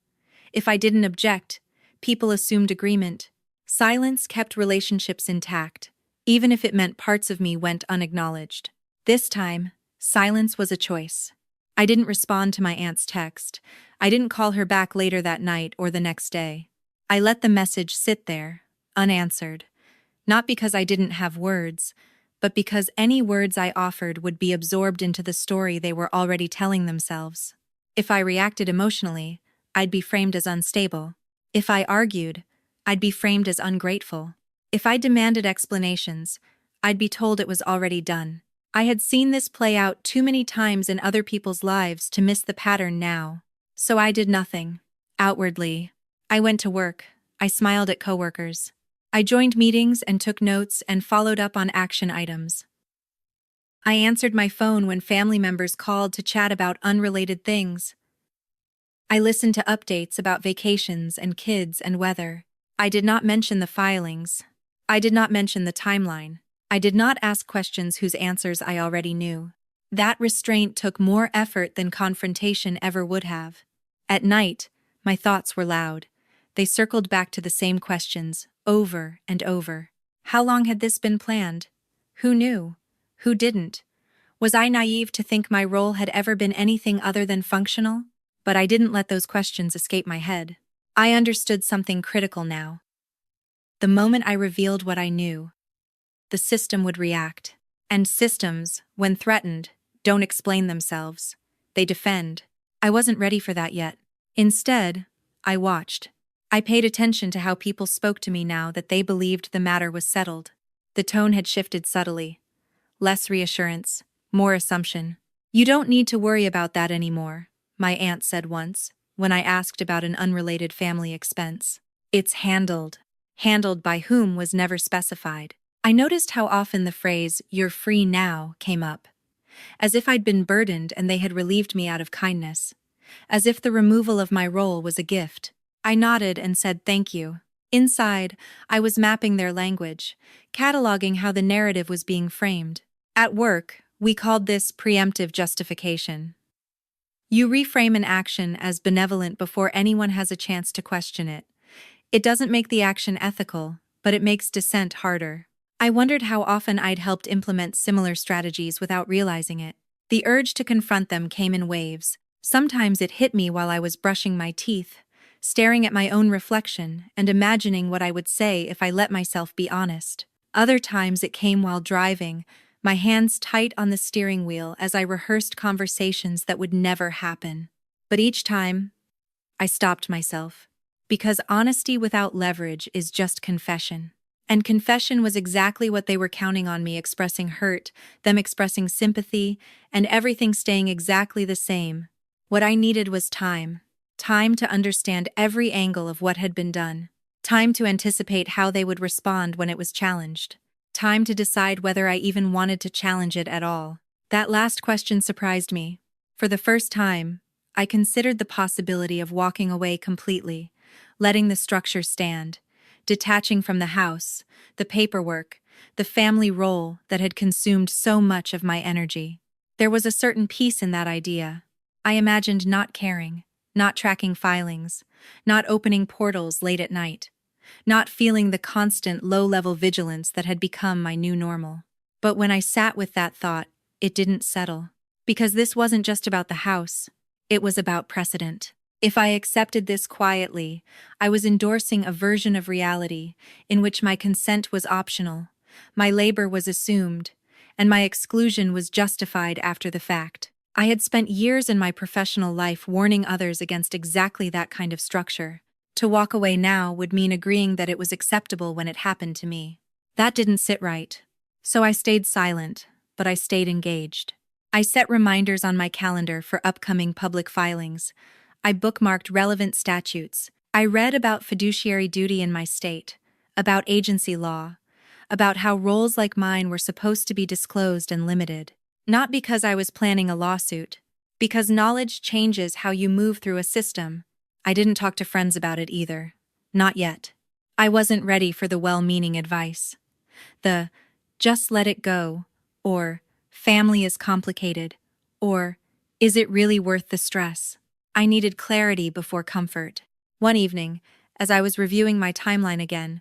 If I didn't object, people assumed agreement. Silence kept relationships intact, even if it meant parts of me went unacknowledged. This time, silence was a choice. I didn't respond to my aunt's text. I didn't call her back later that night or the next day. I let the message sit there, unanswered. Not because I didn't have words, but because any words I offered would be absorbed into the story they were already telling themselves. If I reacted emotionally, I'd be framed as unstable. If I argued, I'd be framed as ungrateful. If I demanded explanations, I'd be told it was already done. I had seen this play out too many times in other people's lives to miss the pattern now. So I did nothing. Outwardly, I went to work. I smiled at coworkers. I joined meetings and took notes and followed up on action items. I answered my phone when family members called to chat about unrelated things. I listened to updates about vacations and kids and weather. I did not mention the filings. I did not mention the timeline. I did not ask questions whose answers I already knew. That restraint took more effort than confrontation ever would have. At night, my thoughts were loud. They circled back to the same questions, over and over. How long had this been planned? Who knew? Who didn't? Was I naive to think my role had ever been anything other than functional? But I didn't let those questions escape my head. I understood something critical now. The moment I revealed what I knew, the system would react. And systems, when threatened, don't explain themselves. They defend. I wasn't ready for that yet. Instead, I watched. I paid attention to how people spoke to me now that they believed the matter was settled. The tone had shifted subtly. Less reassurance, more assumption. You don't need to worry about that anymore. my aunt said once, when I asked about an unrelated family expense. It's handled. Handled by whom was never specified. I noticed how often the phrase, "you're free now," came up. As if I'd been burdened and they had relieved me out of kindness. As if the removal of my role was a gift. I nodded and said thank you. Inside, I was mapping their language, cataloging how the narrative was being framed. At work, we called this preemptive justification. You reframe an action as benevolent before anyone has a chance to question it. It doesn't make the action ethical, but it makes dissent harder. I wondered how often I'd helped implement similar strategies without realizing it. The urge to confront them came in waves. Sometimes it hit me while I was brushing my teeth, staring at my own reflection and imagining what I would say if I let myself be honest. Other times it came while driving, my hands tight on the steering wheel as I rehearsed conversations that would never happen. But each time, I stopped myself. Because honesty without leverage is just confession. And confession was exactly what they were counting on, me expressing hurt, them expressing sympathy, and everything staying exactly the same. What I needed was time. Time to understand every angle of what had been done. Time to anticipate how they would respond when it was challenged. Time to decide whether I even wanted to challenge it at all. That last question surprised me. For the first time, I considered the possibility of walking away completely, letting the structure stand, detaching from the house, the paperwork, the family role that had consumed so much of my energy. There was a certain peace in that idea. I imagined not caring, not tracking filings, not opening portals late at night, not feeling the constant low-level vigilance that had become my new normal. But when I sat with that thought, it didn't settle. Because this wasn't just about the house, it was about precedent. If I accepted this quietly, I was endorsing a version of reality in which my consent was optional, my labor was assumed, and my exclusion was justified after the fact. I had spent years in my professional life warning others against exactly that kind of structure. To walk away now would mean agreeing that it was acceptable when it happened to me. That didn't sit right. So I stayed silent, but I stayed engaged. I set reminders on my calendar for upcoming public filings. I bookmarked relevant statutes. I read about fiduciary duty in my state, about agency law, about how roles like mine were supposed to be disclosed and limited. Not because I was planning a lawsuit, because knowledge changes how you move through a system. I didn't talk to friends about it either. Not yet. I wasn't ready for the well-meaning advice. The, "just let it go," or "family is complicated," or "is it really worth the stress?" I needed clarity before comfort. One evening, as I was reviewing my timeline again,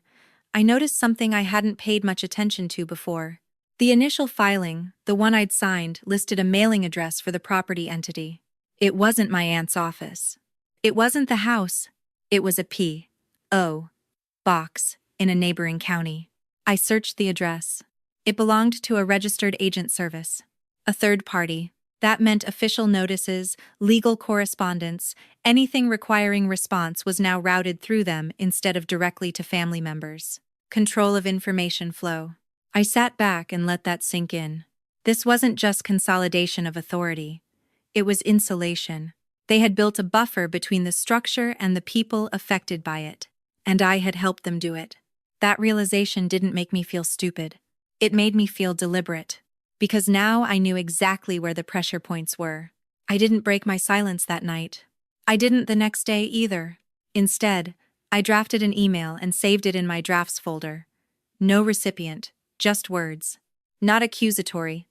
I noticed something I hadn't paid much attention to before. The initial filing, the one I'd signed, listed a mailing address for the property entity. It wasn't my aunt's office. It wasn't the house. It was a P.O. box in a neighboring county. I searched the address. It belonged to a registered agent service. A third party. That meant official notices, legal correspondence, anything requiring response was now routed through them instead of directly to family members. Control of information flow. I sat back and let that sink in. This wasn't just consolidation of authority. It was insulation. They had built a buffer between the structure and the people affected by it. And I had helped them do it. That realization didn't make me feel stupid. It made me feel deliberate. Because now I knew exactly where the pressure points were. I didn't break my silence that night. I didn't the next day either. Instead, I drafted an email and saved it in my drafts folder. No recipient, just words. Not accusatory.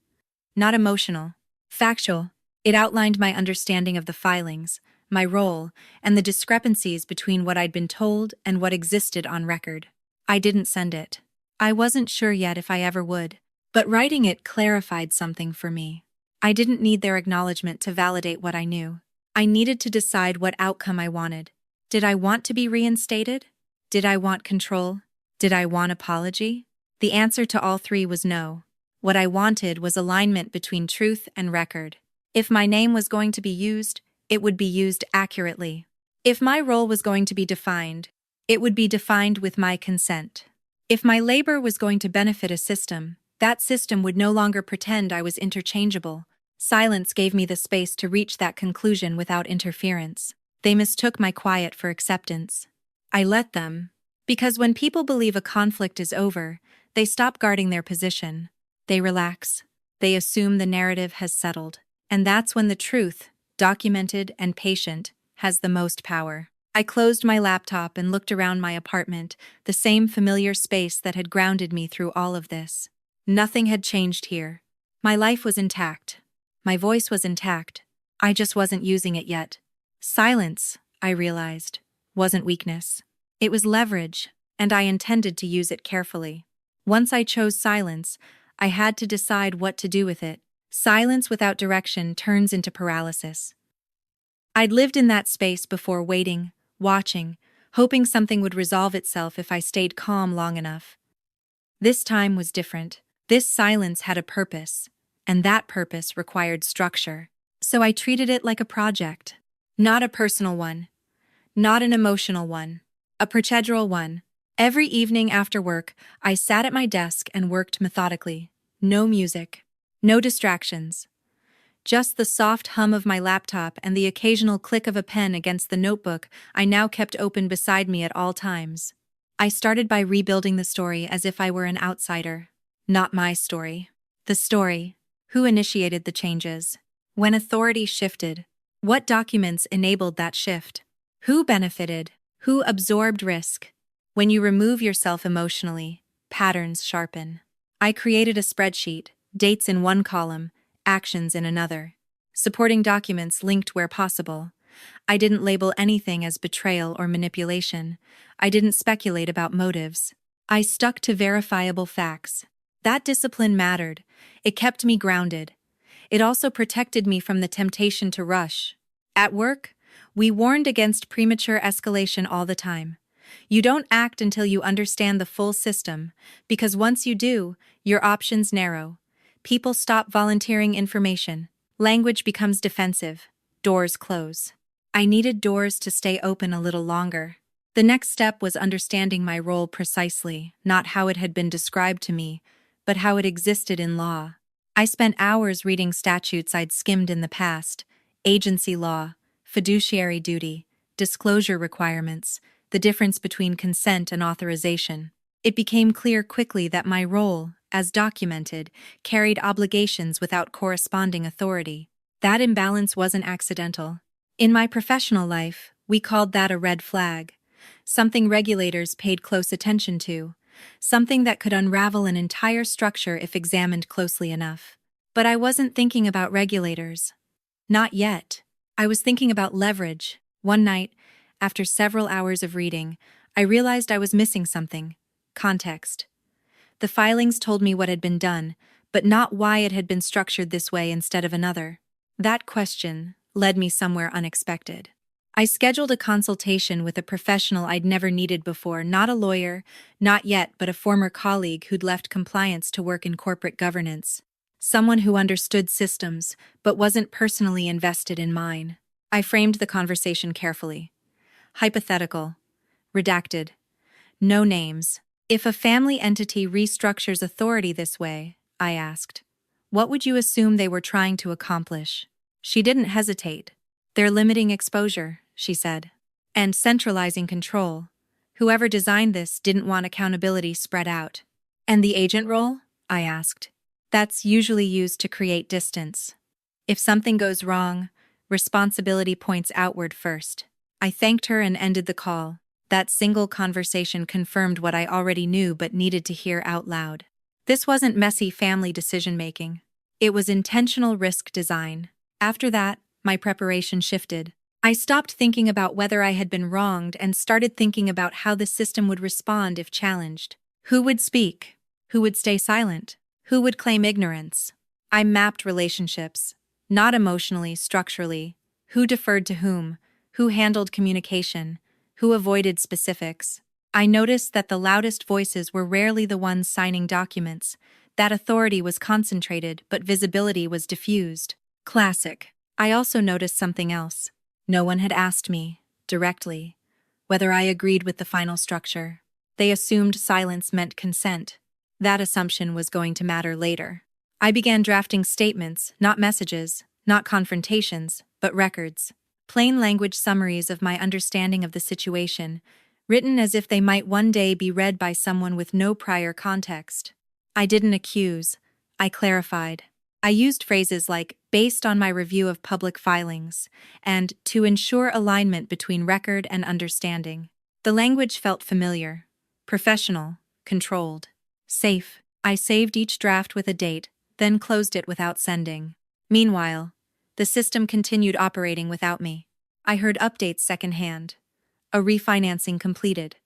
Not emotional. Factual. It outlined my understanding of the filings, my role, and the discrepancies between what I'd been told and what existed on record. I didn't send it. I wasn't sure yet if I ever would. But writing it clarified something for me. I didn't need their acknowledgement to validate what I knew. I needed to decide what outcome I wanted. Did I want to be reinstated? Did I want control? Did I want apology? The answer to all three was no. What I wanted was alignment between truth and record. If my name was going to be used, it would be used accurately. If my role was going to be defined, it would be defined with my consent. If my labor was going to benefit a system, that system would no longer pretend I was interchangeable, Silence gave me the space to reach that conclusion without interference. They mistook my quiet for acceptance. I let them. Because when people believe a conflict is over, they stop guarding their position. They relax. They assume the narrative has settled. And that's when the truth, documented and patient, has the most power. I closed my laptop and looked around my apartment, the same familiar space that had grounded me through all of this. Nothing had changed here. My life was intact. My voice was intact. I just wasn't using it yet. Silence, I realized, wasn't weakness. It was leverage, and I intended to use it carefully. Once I chose silence, I had to decide what to do with it. Silence without direction turns into paralysis. I'd lived in that space before, waiting, watching, hoping something would resolve itself if I stayed calm long enough. This time was different. This silence had a purpose, and that purpose required structure. So I treated it like a project. Not a personal one. Not an emotional one. A procedural one. Every evening after work, I sat at my desk and worked methodically. No music. No distractions. Just the soft hum of my laptop and the occasional click of a pen against the notebook I now kept open beside me at all times. I started by rebuilding the story as if I were an outsider. Not my story. The story. Who initiated the changes? When authority shifted? What documents enabled that shift? Who benefited? Who absorbed risk? When you remove yourself emotionally, patterns sharpen. I created a spreadsheet, dates in one column, actions in another. Supporting documents linked where possible. I didn't label anything as betrayal or manipulation. I didn't speculate about motives. I stuck to verifiable facts. That discipline mattered. It kept me grounded. It also protected me from the temptation to rush. At work, we warned against premature escalation all the time. You don't act until you understand the full system, because once you do, your options narrow. People stop volunteering information. Language becomes defensive. Doors close. I needed doors to stay open a little longer. The next step was understanding my role precisely, not how it had been described to me, but how it existed in law. I spent hours reading statutes I'd skimmed in the past: agency law, fiduciary duty, disclosure requirements, the difference between consent and authorization. It became clear quickly that my role, as documented, carried obligations without corresponding authority. That imbalance wasn't accidental. In my professional life, we called that a red flag, something regulators paid close attention to, something that could unravel an entire structure if examined closely enough. But I wasn't thinking about regulators. Not yet. I was thinking about leverage. One night, after several hours of reading, I realized I was missing something: context. The filings told me what had been done, but not why it had been structured this way instead of another. That question led me somewhere unexpected. I scheduled a consultation with a professional I'd never needed before, not a lawyer, not yet, but a former colleague who'd left compliance to work in corporate governance. Someone who understood systems, but wasn't personally invested in mine. I framed the conversation carefully. Hypothetical. Redacted. No names. If a family entity restructures authority this way, I asked, what would you assume they were trying to accomplish? She didn't hesitate. They're limiting exposure, she said, and centralizing control. Whoever designed this didn't want accountability spread out. And the agent role? I asked. That's usually used to create distance. If something goes wrong, responsibility points outward first. I thanked her and ended the call. That single conversation confirmed what I already knew but needed to hear out loud. This wasn't messy family decision-making. It was intentional risk design. After that, my preparation shifted. I stopped thinking about whether I had been wronged and started thinking about how the system would respond if challenged. Who would speak? Who would stay silent? Who would claim ignorance? I mapped relationships, not emotionally, structurally. Who deferred to whom? Who handled communication? Who avoided specifics? I noticed that the loudest voices were rarely the ones signing documents, that authority was concentrated but visibility was diffused. Classic. I also noticed something else. No one had asked me, directly, whether I agreed with the final structure. They assumed silence meant consent. That assumption was going to matter later. I began drafting statements, not messages, not confrontations, but records. Plain language summaries of my understanding of the situation, written as if they might one day be read by someone with no prior context. I didn't accuse, I clarified. I used phrases like, based on my review of public filings, and to ensure alignment between record and understanding. The language felt familiar, professional, controlled, safe. I saved each draft with a date, then closed it without sending. Meanwhile, the system continued operating without me. I heard updates secondhand. A refinancing completed.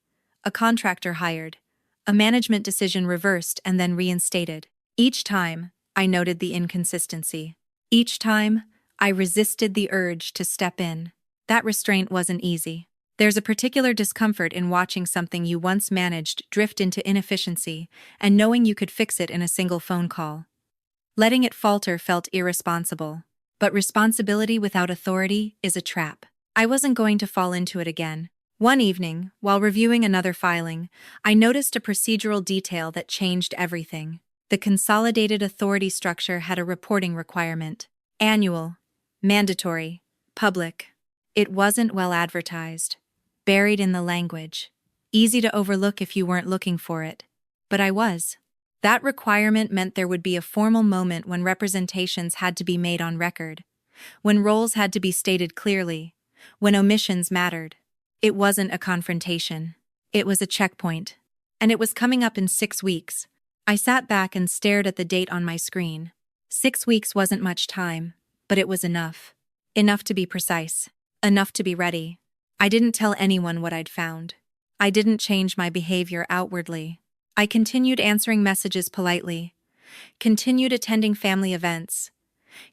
A contractor hired. A management decision reversed and then reinstated. Each time, I noted the inconsistency. Each time, I resisted the urge to step in. That restraint wasn't easy. There's a particular discomfort in watching something you once managed drift into inefficiency and knowing you could fix it in a single phone call. Letting it falter felt irresponsible. But responsibility without authority is a trap. I wasn't going to fall into it again. One evening, while reviewing another filing, I noticed a procedural detail that changed everything. The consolidated authority structure had a reporting requirement. Annual, mandatory, public. It wasn't well advertised. Buried in the language. Easy to overlook if you weren't looking for it. But I was. That requirement meant there would be a formal moment when representations had to be made on record, when roles had to be stated clearly, when omissions mattered. It wasn't a confrontation. It was a checkpoint. And it was coming up in 6 weeks. I sat back and stared at the date on my screen. 6 weeks wasn't much time, but it was enough. Enough to be precise. Enough to be ready. I didn't tell anyone what I'd found. I didn't change my behavior outwardly. I continued answering messages politely, continued attending family events,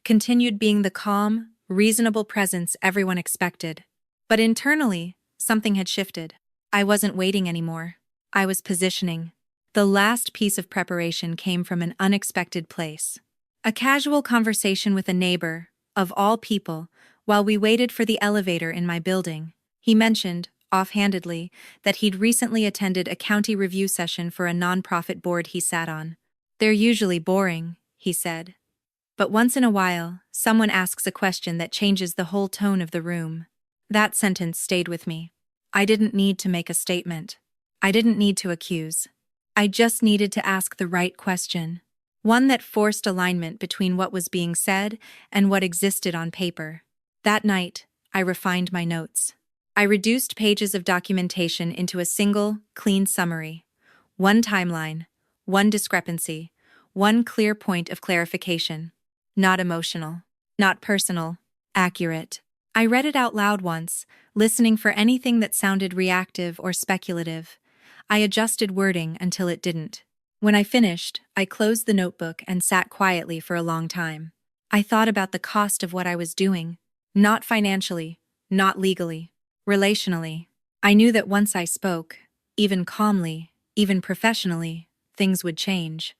continued being the calm, reasonable presence everyone expected. But internally, something had shifted. I wasn't waiting anymore. I was positioning. The last piece of preparation came from an unexpected place. A casual conversation with a neighbor, of all people, while we waited for the elevator in my building. He mentioned, offhandedly, that he'd recently attended a county review session for a nonprofit board he sat on. They're usually boring, he said. But once in a while, someone asks a question that changes the whole tone of the room. That sentence stayed with me. I didn't need to make a statement. I didn't need to accuse. I just needed to ask the right question. One that forced alignment between what was being said and what existed on paper. That night, I refined my notes. I reduced pages of documentation into a single, clean summary. One timeline, one discrepancy, one clear point of clarification. Not emotional, not personal, accurate. I read it out loud once, listening for anything that sounded reactive or speculative. I adjusted wording until it didn't. When I finished, I closed the notebook and sat quietly for a long time. I thought about the cost of what I was doing. Not financially, not legally. Relationally, I knew that once I spoke, even calmly, even professionally, things would change.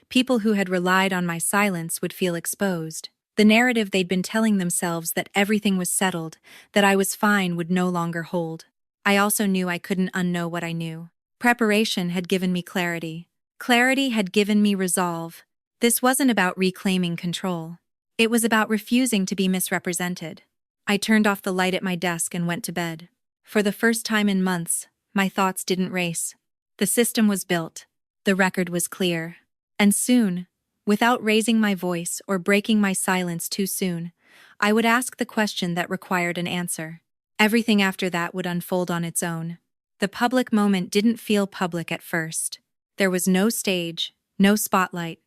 People who had relied on my silence would feel exposed. The narrative they'd been telling themselves that everything was settled, that I was fine, would no longer hold. I also knew I couldn't unknow what I knew. Preparation had given me clarity. Clarity had given me resolve. This wasn't about reclaiming control. It was about refusing to be misrepresented. I turned off the light at my desk and went to bed. For the first time in months, my thoughts didn't race. The system was built. The record was clear. And soon, without raising my voice or breaking my silence too soon, I would ask the question that required an answer. Everything after that would unfold on its own. The public moment didn't feel public at first. There was no stage, no spotlight,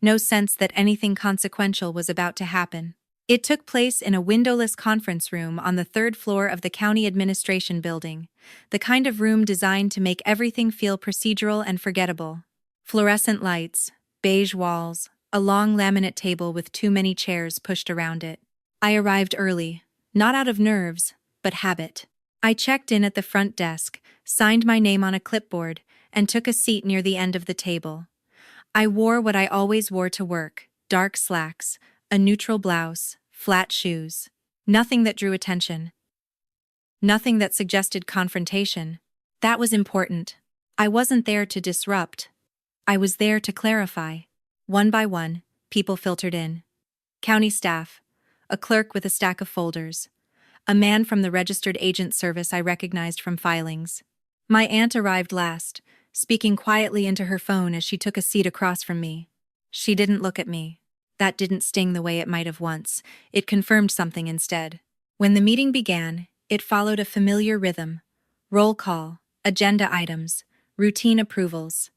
no sense that anything consequential was about to happen. It took place in a windowless conference room on the 3rd floor of the county administration building, the kind of room designed to make everything feel procedural and forgettable. Fluorescent lights, beige walls, a long laminate table with too many chairs pushed around it. I arrived early, not out of nerves, but habit. I checked in at the front desk, signed my name on a clipboard, and took a seat near the end of the table. I wore what I always wore to work, dark slacks, a neutral blouse, flat shoes. Nothing that drew attention. Nothing that suggested confrontation. That was important. I wasn't there to disrupt. I was there to clarify. One by one, People filtered in. County staff. A clerk with a stack of folders. A man from the registered agent service I recognized from filings. My aunt arrived last, speaking quietly into her phone as she took a seat across from me. She didn't look at me. That didn't sting the way it might have once. It confirmed something instead. When the meeting began, it followed a familiar rhythm. Roll call, agenda items, routine approvals.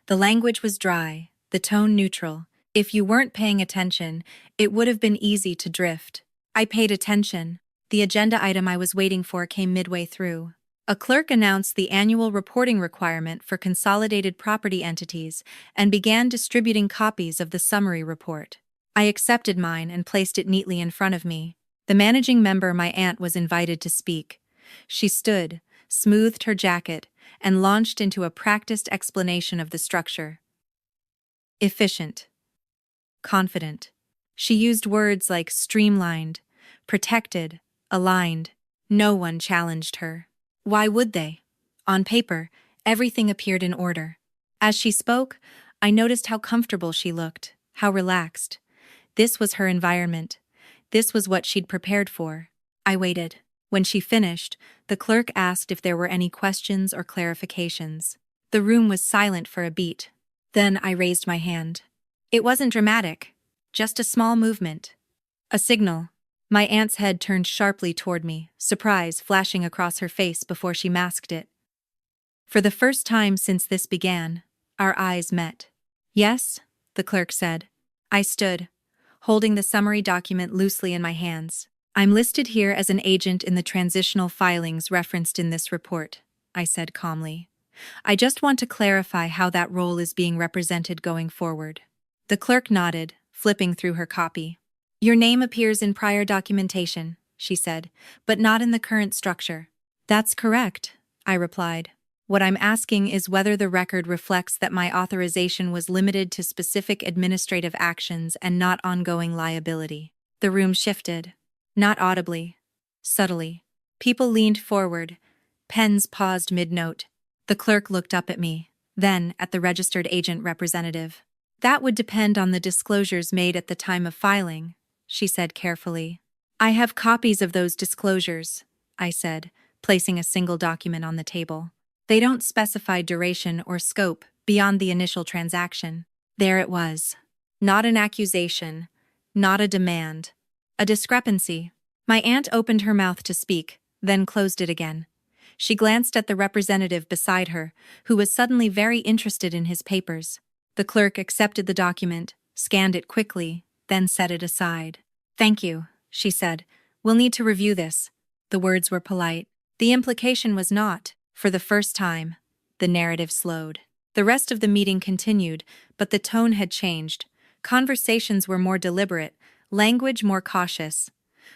The language was dry, the tone neutral. If you weren't paying attention, it would have been easy to drift. I paid attention. The agenda item I was waiting for came midway through. A clerk announced the annual reporting requirement for consolidated property entities and began distributing copies of the summary report. I accepted mine and placed it neatly in front of me. The managing member, my aunt, was invited to speak. She stood, smoothed her jacket, and launched into a practiced explanation of the structure. Efficient. Confident. She used words like streamlined, protected, aligned. No one challenged her. Why would they? On paper, everything appeared in order. As she spoke, I noticed how comfortable she looked, how relaxed. This was her environment. This was what she'd prepared for. I waited. When she finished, the clerk asked if there were any questions or clarifications. The room was silent for a beat. Then I raised my hand. It wasn't dramatic, just a small movement. A signal. My aunt's head turned sharply toward me, surprise flashing across her face before she masked it. For the first time since this began, our eyes met. Yes, the clerk said. I stood, holding the summary document loosely in my hands. I'm listed here as an agent in the transitional filings referenced in this report, I said calmly. I just want to clarify how that role is being represented going forward. The clerk nodded, flipping through her copy. Your name appears in prior documentation, she said, but not in the current structure. That's correct, I replied. What I'm asking is whether the record reflects that my authorization was limited to specific administrative actions and not ongoing liability. The room shifted. Not audibly. Subtly. People leaned forward. Pens paused mid-note. The clerk looked up at me, then at the registered agent representative. That would depend on the disclosures made at the time of filing, she said carefully. I have copies of those disclosures, I said, placing a single document on the table. They don't specify duration or scope beyond the initial transaction. There it was. Not an accusation, not a demand. A discrepancy. My aunt opened her mouth to speak, then closed it again. She glanced at the representative beside her, who was suddenly very interested in his papers. The clerk accepted the document, scanned it quickly, then set it aside. Thank you, she said. We'll need to review this. The words were polite. The implication was not. For the first time, the narrative slowed. The rest of the meeting continued, but the tone had changed. Conversations were more deliberate, language more cautious.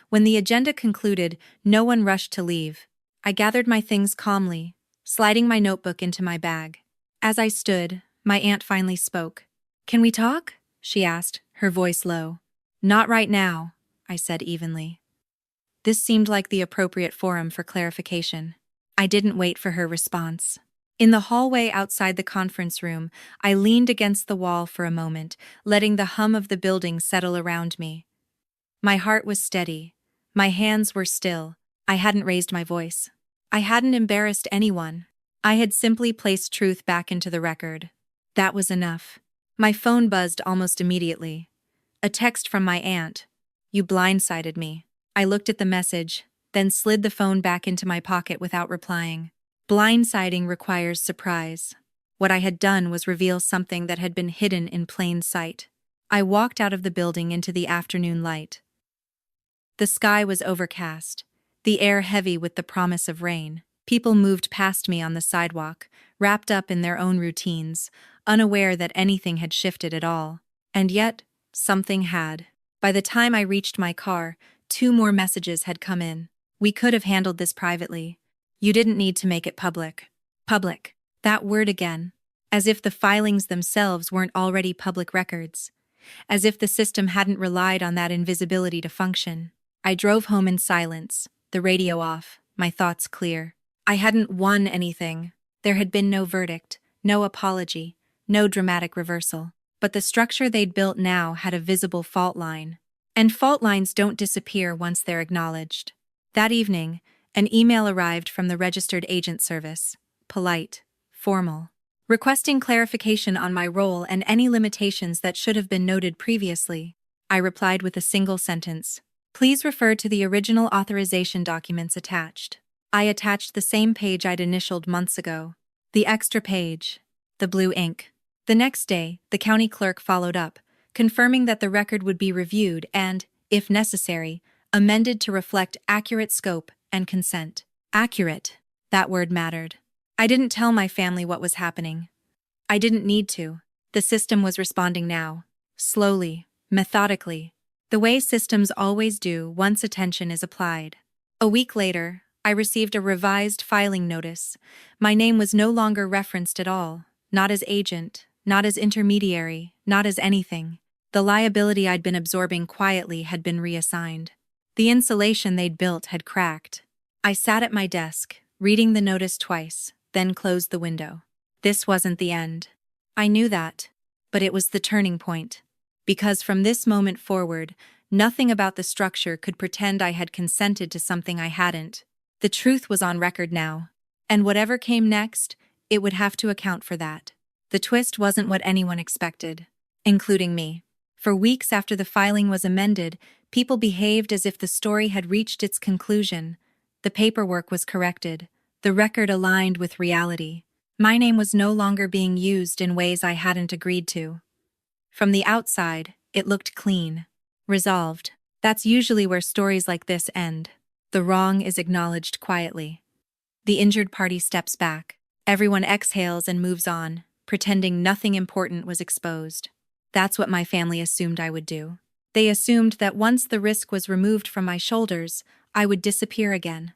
When the agenda concluded, no one rushed to leave. I gathered my things calmly, sliding my notebook into my bag. As I stood, my aunt finally spoke. Can we talk? She asked, her voice low. Not right now, I said evenly. This seemed like the appropriate forum for clarification. I didn't wait for her response. In the hallway outside the conference room, I leaned against the wall for a moment, letting the hum of the building settle around me. My heart was steady. My hands were still. I hadn't raised my voice. I hadn't embarrassed anyone. I had simply placed truth back into the record. That was enough. My phone buzzed almost immediately. A text from my aunt. You blindsided me. I looked at the message, then slid the phone back into my pocket without replying. Blindsiding requires surprise. What I had done was reveal something that had been hidden in plain sight. I walked out of the building into the afternoon light. The sky was overcast, the air heavy with the promise of rain. People moved past me on the sidewalk, wrapped up in their own routines, unaware that anything had shifted at all. And yet, something had. By the time I reached my car, 2 more messages had come in. We could have handled this privately. You didn't need to make it public. Public. That word again. As if the filings themselves weren't already public records. As if the system hadn't relied on that invisibility to function. I drove home in silence, the radio off, my thoughts clear. I hadn't won anything. There had been no verdict, no apology, no dramatic reversal. but the structure they'd built now had a visible fault line. And fault lines don't disappear once they're acknowledged. That evening, an email arrived from the registered agent service. Polite, formal, requesting clarification on my role and any limitations that should have been noted previously. I replied with a single sentence. Please refer to the original authorization documents attached. I attached the same page I'd initialed months ago. The extra page. The blue ink. The next day, the county clerk followed up, confirming that the record would be reviewed and, if necessary, amended to reflect accurate scope and consent. Accurate. That word mattered. I didn't tell my family what was happening. I didn't need to. The system was responding now. Slowly, methodically. The way systems always do once attention is applied. A week later, I received a revised filing notice. My name was no longer referenced at all, not as agent, not as intermediary, not as anything. The liability I'd been absorbing quietly had been reassigned. The insulation they'd built had cracked. I sat at my desk, reading the notice twice, then closed the window. This wasn't the end. I knew that, but it was the turning point. Because from this moment forward, nothing about the structure could pretend I had consented to something I hadn't. The truth was on record now, and whatever came next, it would have to account for that. The twist wasn't what anyone expected, including me. For weeks after the filing was amended, people behaved as if the story had reached its conclusion. The paperwork was corrected, the record aligned with reality. My name was no longer being used in ways I hadn't agreed to. From the outside, it looked clean, resolved. That's usually where stories like this end. The wrong is acknowledged quietly. The injured party steps back. Everyone exhales and moves on, pretending nothing important was exposed. That's what my family assumed I would do. They assumed that once the risk was removed from my shoulders, I would disappear again.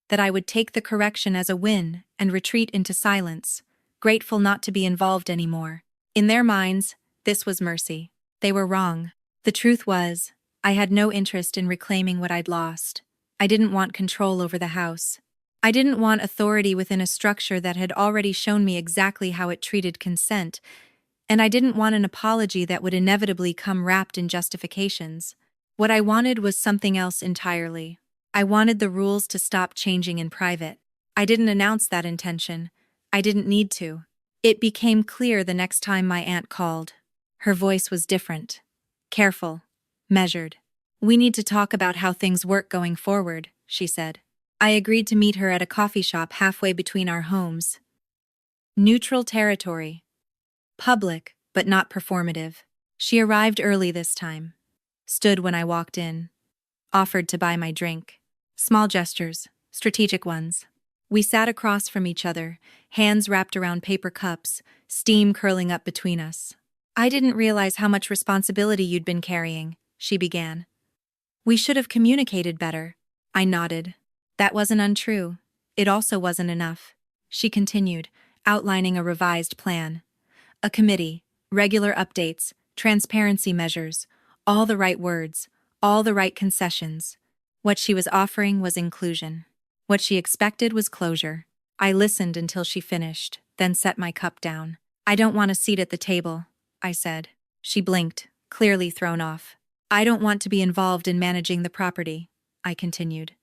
That I would take the correction as a win and retreat into silence, grateful not to be involved anymore. In their minds, this was mercy. They were wrong. The truth was, I had no interest in reclaiming what I'd lost. I didn't want control over the house. I didn't want authority within a structure that had already shown me exactly how it treated consent, and I didn't want an apology that would inevitably come wrapped in justifications. What I wanted was something else entirely. I wanted the rules to stop changing in private. I didn't announce that intention. I didn't need to. It became clear the next time my aunt called. Her voice was different. Careful. Measured. We need to talk about how things work going forward, she said. I agreed to meet her at a coffee shop halfway between our homes. Neutral territory. Public, but not performative. She arrived early this time. Stood when I walked in. Offered to buy my drink. Small gestures, strategic ones. We sat across from each other, hands wrapped around paper cups, steam curling up between us. I didn't realize how much responsibility you'd been carrying, she began. We should have communicated better. I nodded. That wasn't untrue. It also wasn't enough. She continued, outlining a revised plan. A committee, regular updates, transparency measures, all the right words, all the right concessions. What she was offering was inclusion. What she expected was closure. I listened until she finished, then set my cup down. I don't want a seat at the table, I said. She blinked, clearly thrown off. I don't want to be involved in managing the property, I continued.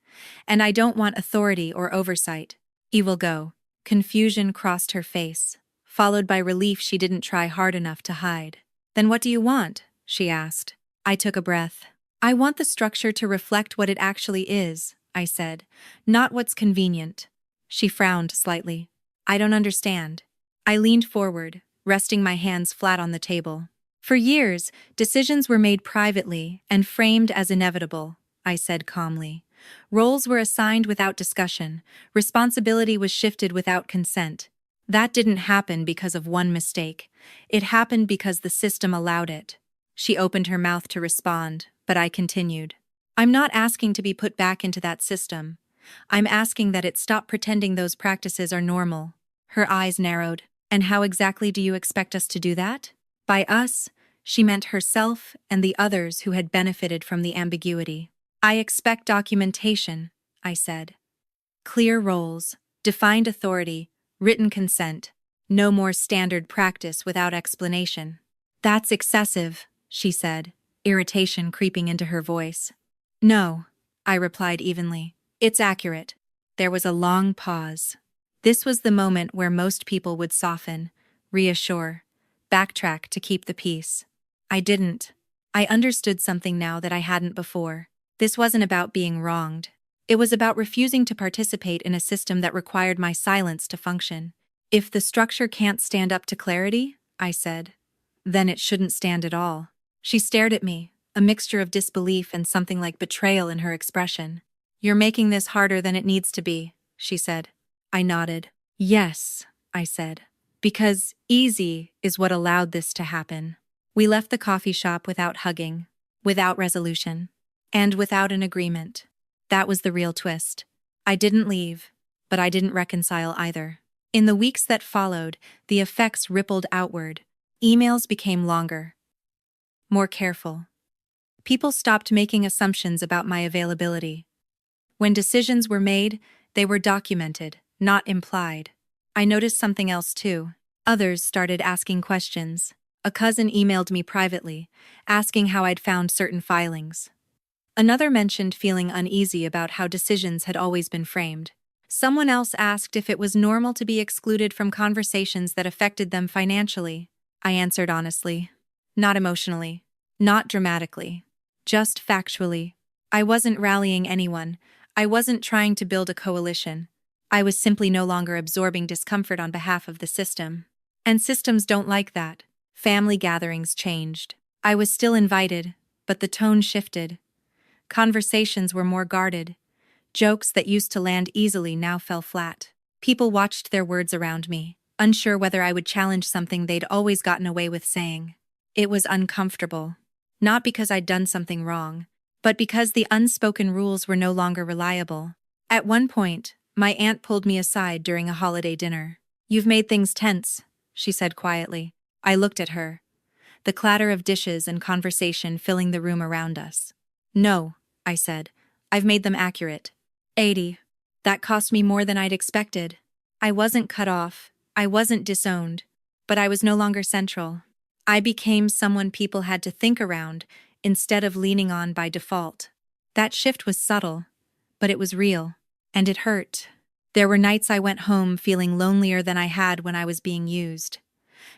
And I don't want authority or oversight. He will go. Confusion crossed her face, followed by relief she didn't try hard enough to hide. Then what do you want? She asked. I took a breath. I want the structure to reflect what it actually is, I said, not what's convenient. She frowned slightly. I don't understand. I leaned forward, resting my hands flat on the table. For years, decisions were made privately and framed as inevitable, I said calmly. Roles were assigned without discussion. Responsibility was shifted without consent. That didn't happen because of one mistake. It happened because the system allowed it. She opened her mouth to respond, but I continued. I'm not asking to be put back into that system. I'm asking that it stop pretending those practices are normal. Her eyes narrowed. And how exactly do you expect us to do that? By us, she meant herself and the others who had benefited from the ambiguity. I expect documentation, I said. Clear roles, defined authority, written consent. No more standard practice without explanation. That's excessive, she said, irritation creeping into her voice. No, I replied evenly. It's accurate. There was a long pause. This was the moment where most people would soften, reassure, backtrack to keep the peace. I didn't. I understood something now that I hadn't before. This wasn't about being wronged. It was about refusing to participate in a system that required my silence to function. If the structure can't stand up to clarity, I said, then it shouldn't stand at all. She stared at me, a mixture of disbelief and something like betrayal in her expression. You're making this harder than it needs to be, she said. I nodded. Yes, I said, because easy is what allowed this to happen. We left the coffee shop without hugging, without resolution, and without an agreement. That was the real twist. I didn't leave, but I didn't reconcile either. In the weeks that followed, the effects rippled outward. Emails became longer, more careful. People stopped making assumptions about my availability. When decisions were made, they were documented, not implied. I noticed something else too. Others started asking questions. A cousin emailed me privately, asking how I'd found certain filings. Another mentioned feeling uneasy about how decisions had always been framed. Someone else asked if it was normal to be excluded from conversations that affected them financially. I answered honestly. Not emotionally. Not dramatically. Just factually. I wasn't rallying anyone. I wasn't trying to build a coalition. I was simply no longer absorbing discomfort on behalf of the system. And systems don't like that. Family gatherings changed. I was still invited, but the tone shifted. Conversations were more guarded. Jokes that used to land easily now fell flat. People watched their words around me, unsure whether I would challenge something they'd always gotten away with saying. It was uncomfortable. Not because I'd done something wrong, but because the unspoken rules were no longer reliable. At one point, my aunt pulled me aside during a holiday dinner. You've made things tense, she said quietly. I looked at her, the clatter of dishes and conversation filling the room around us. No, I said. I've made them accurate. 80. That cost me more than I'd expected. I wasn't cut off. I wasn't disowned. But I was no longer central. I became someone people had to think around instead of leaning on by default. That shift was subtle, but it was real. And it hurt. There were nights I went home feeling lonelier than I had when I was being used.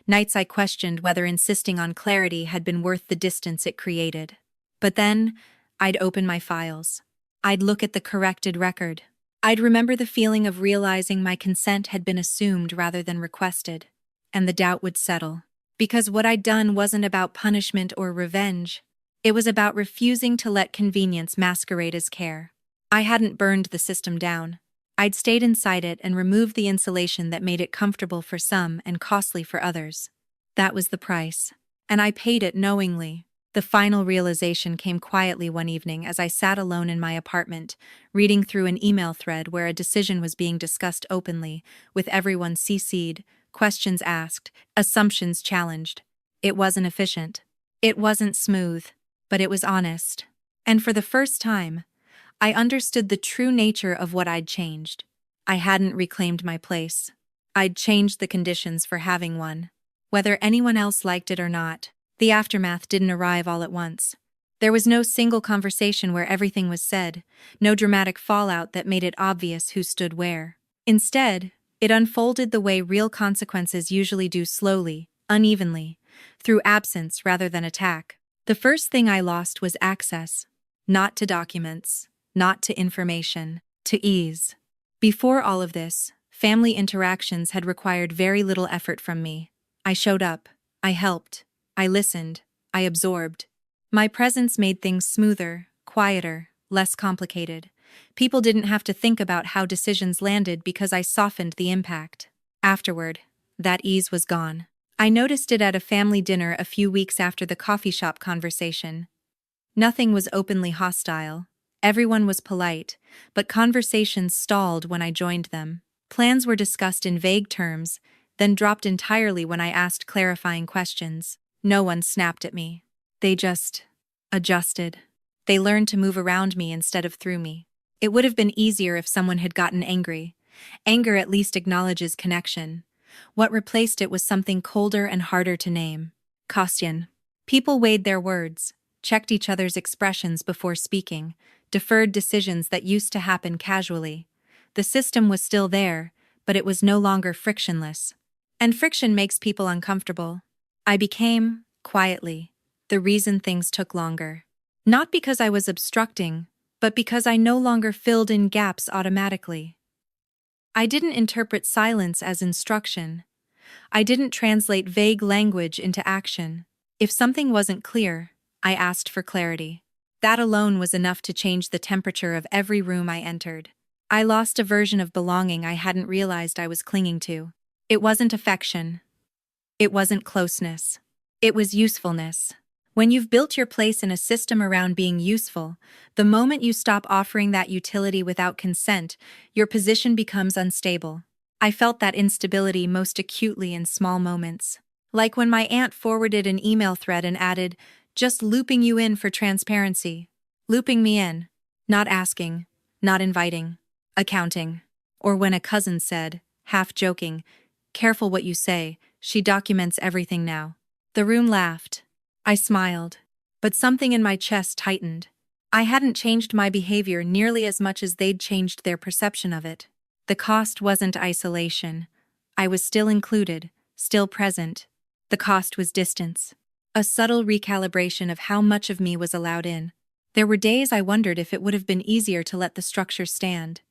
Nights I questioned whether insisting on clarity had been worth the distance it created. But then, I'd open my files. I'd look at the corrected record. I'd remember the feeling of realizing my consent had been assumed rather than requested. And the doubt would settle. Because what I'd done wasn't about punishment or revenge. It was about refusing to let convenience masquerade as care. I hadn't burned the system down. I'd stayed inside it and removed the insulation that made it comfortable for some and costly for others. That was the price. And I paid it knowingly. The final realization came quietly one evening as I sat alone in my apartment, reading through an email thread where a decision was being discussed openly, with everyone CC'd, questions asked, assumptions challenged. It wasn't efficient. It wasn't smooth, but it was honest. And for the first time, I understood the true nature of what I'd changed. I hadn't reclaimed my place. I'd changed the conditions for having one. Whether anyone else liked it or not, the aftermath didn't arrive all at once. There was no single conversation where everything was said, no dramatic fallout that made it obvious who stood where. Instead, it unfolded the way real consequences usually do, slowly, unevenly, through absence rather than attack. The first thing I lost was access. Not to documents, not to information, to ease. Before all of this, family interactions had required very little effort from me. I showed up, I helped, I listened, I absorbed. My presence made things smoother, quieter, less complicated. People didn't have to think about how decisions landed because I softened the impact. Afterward, that ease was gone. I noticed it at a family dinner a few weeks after the coffee shop conversation. Nothing was openly hostile. Everyone was polite, but conversations stalled when I joined them. Plans were discussed in vague terms, then dropped entirely when I asked clarifying questions. No one snapped at me. They just adjusted. They learned to move around me instead of through me. It would have been easier if someone had gotten angry. Anger at least acknowledges connection. What replaced it was something colder and harder to name. Caution. People weighed their words, checked each other's expressions before speaking, deferred decisions that used to happen casually. The system was still there, but it was no longer frictionless. And friction makes people uncomfortable. I became, quietly, the reason things took longer. Not because I was obstructing, but because I no longer filled in gaps automatically. I didn't interpret silence as instruction. I didn't translate vague language into action. If something wasn't clear, I asked for clarity. That alone was enough to change the temperature of every room I entered. I lost a version of belonging I hadn't realized I was clinging to. It wasn't affection. It wasn't closeness. It was usefulness. When you've built your place in a system around being useful, the moment you stop offering that utility without consent, your position becomes unstable. I felt that instability most acutely in small moments. Like when my aunt forwarded an email thread and added, "Just looping you in for transparency." Looping me in. Not asking. Not inviting. Accounting. Or when a cousin said, half joking, "Careful what you say, she documents everything now." The room laughed. I smiled. But something in my chest tightened. I hadn't changed my behavior nearly as much as they'd changed their perception of it. The cost wasn't isolation. I was still included, still present. The cost was distance. A subtle recalibration of how much of me was allowed in. There were days I wondered if it would have been easier to let the structure stand,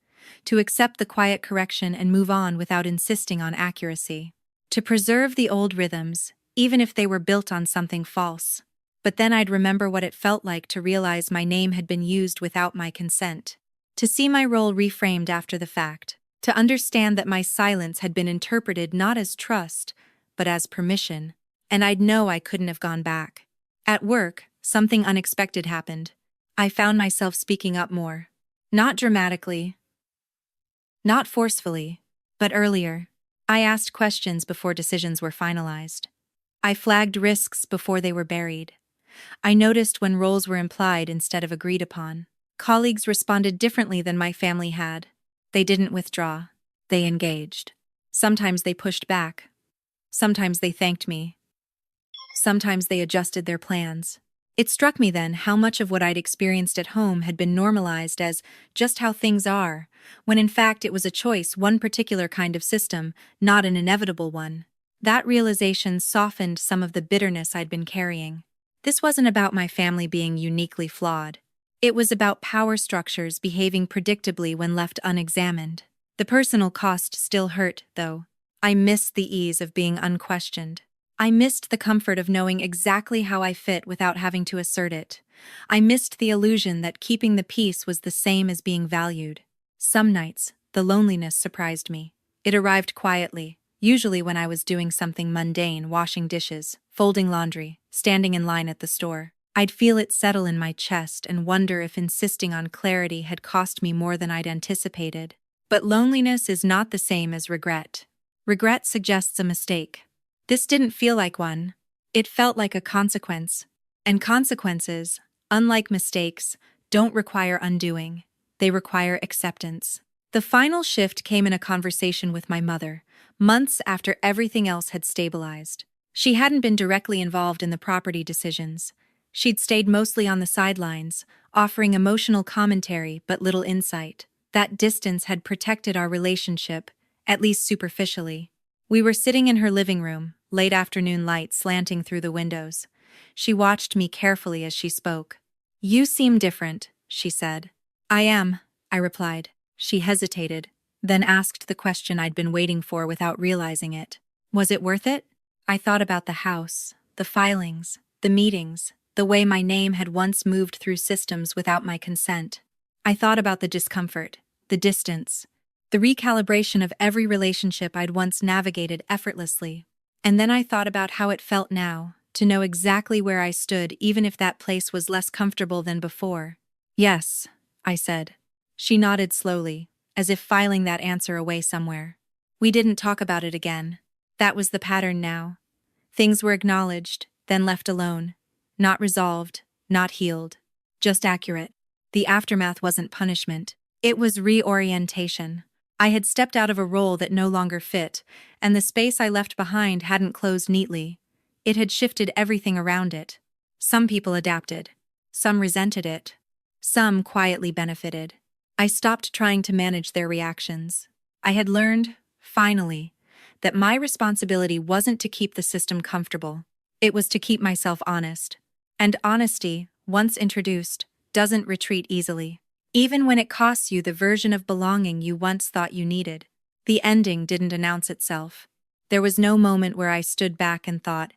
to accept the quiet correction and move on without insisting on accuracy, to preserve the old rhythms, even if they were built on something false. But then I'd remember what it felt like to realize my name had been used without my consent, to see my role reframed after the fact, to understand that my silence had been interpreted not as trust, but as permission, and I'd know I couldn't have gone back. At work, something unexpected happened. I found myself speaking up more. Not dramatically, not forcefully, but earlier. I asked questions before decisions were finalized. I flagged risks before they were buried. I noticed when roles were implied instead of agreed upon. Colleagues responded differently than my family had. They didn't withdraw. They engaged. Sometimes they pushed back. Sometimes they thanked me. Sometimes they adjusted their plans. It struck me then how much of what I'd experienced at home had been normalized as just how things are, when in fact it was a choice, one particular kind of system, not an inevitable one. That realization softened some of the bitterness I'd been carrying. This wasn't about my family being uniquely flawed. It was about power structures behaving predictably when left unexamined. The personal cost still hurt, though. I missed the ease of being unquestioned. I missed the comfort of knowing exactly how I fit without having to assert it. I missed the illusion that keeping the peace was the same as being valued. Some nights, the loneliness surprised me. It arrived quietly, usually when I was doing something mundane, washing dishes, folding laundry, standing in line at the store. I'd feel it settle in my chest and wonder if insisting on clarity had cost me more than I'd anticipated. But loneliness is not the same as regret. Regret suggests a mistake. This didn't feel like one. It felt like a consequence. And consequences, unlike mistakes, don't require undoing. They require acceptance. The final shift came in a conversation with my mother, months after everything else had stabilized. She hadn't been directly involved in the property decisions. She'd stayed mostly on the sidelines, offering emotional commentary but little insight. That distance had protected our relationship, at least superficially. We were sitting in her living room, late afternoon light slanting through the windows. She watched me carefully as she spoke. "You seem different," she said. "I am," I replied. She hesitated, then asked the question I'd been waiting for without realizing it. Was it worth it? I thought about the house, the filings, the meetings, the way my name had once moved through systems without my consent. I thought about the discomfort, the distance, the recalibration of every relationship I'd once navigated effortlessly. And then I thought about how it felt now, to know exactly where I stood even if that place was less comfortable than before. "Yes," I said. She nodded slowly, as if filing that answer away somewhere. We didn't talk about it again. That was the pattern now. Things were acknowledged, then left alone. Not resolved, not healed. Just accurate. The aftermath wasn't punishment. It was reorientation. I had stepped out of a role that no longer fit, and the space I left behind hadn't closed neatly. It had shifted everything around it. Some people adapted. Some resented it. Some quietly benefited. I stopped trying to manage their reactions. I had learned, finally, that my responsibility wasn't to keep the system comfortable. It was to keep myself honest. And honesty, once introduced, doesn't retreat easily. Even when it costs you the version of belonging you once thought you needed. The ending didn't announce itself. There was no moment where I stood back and thought,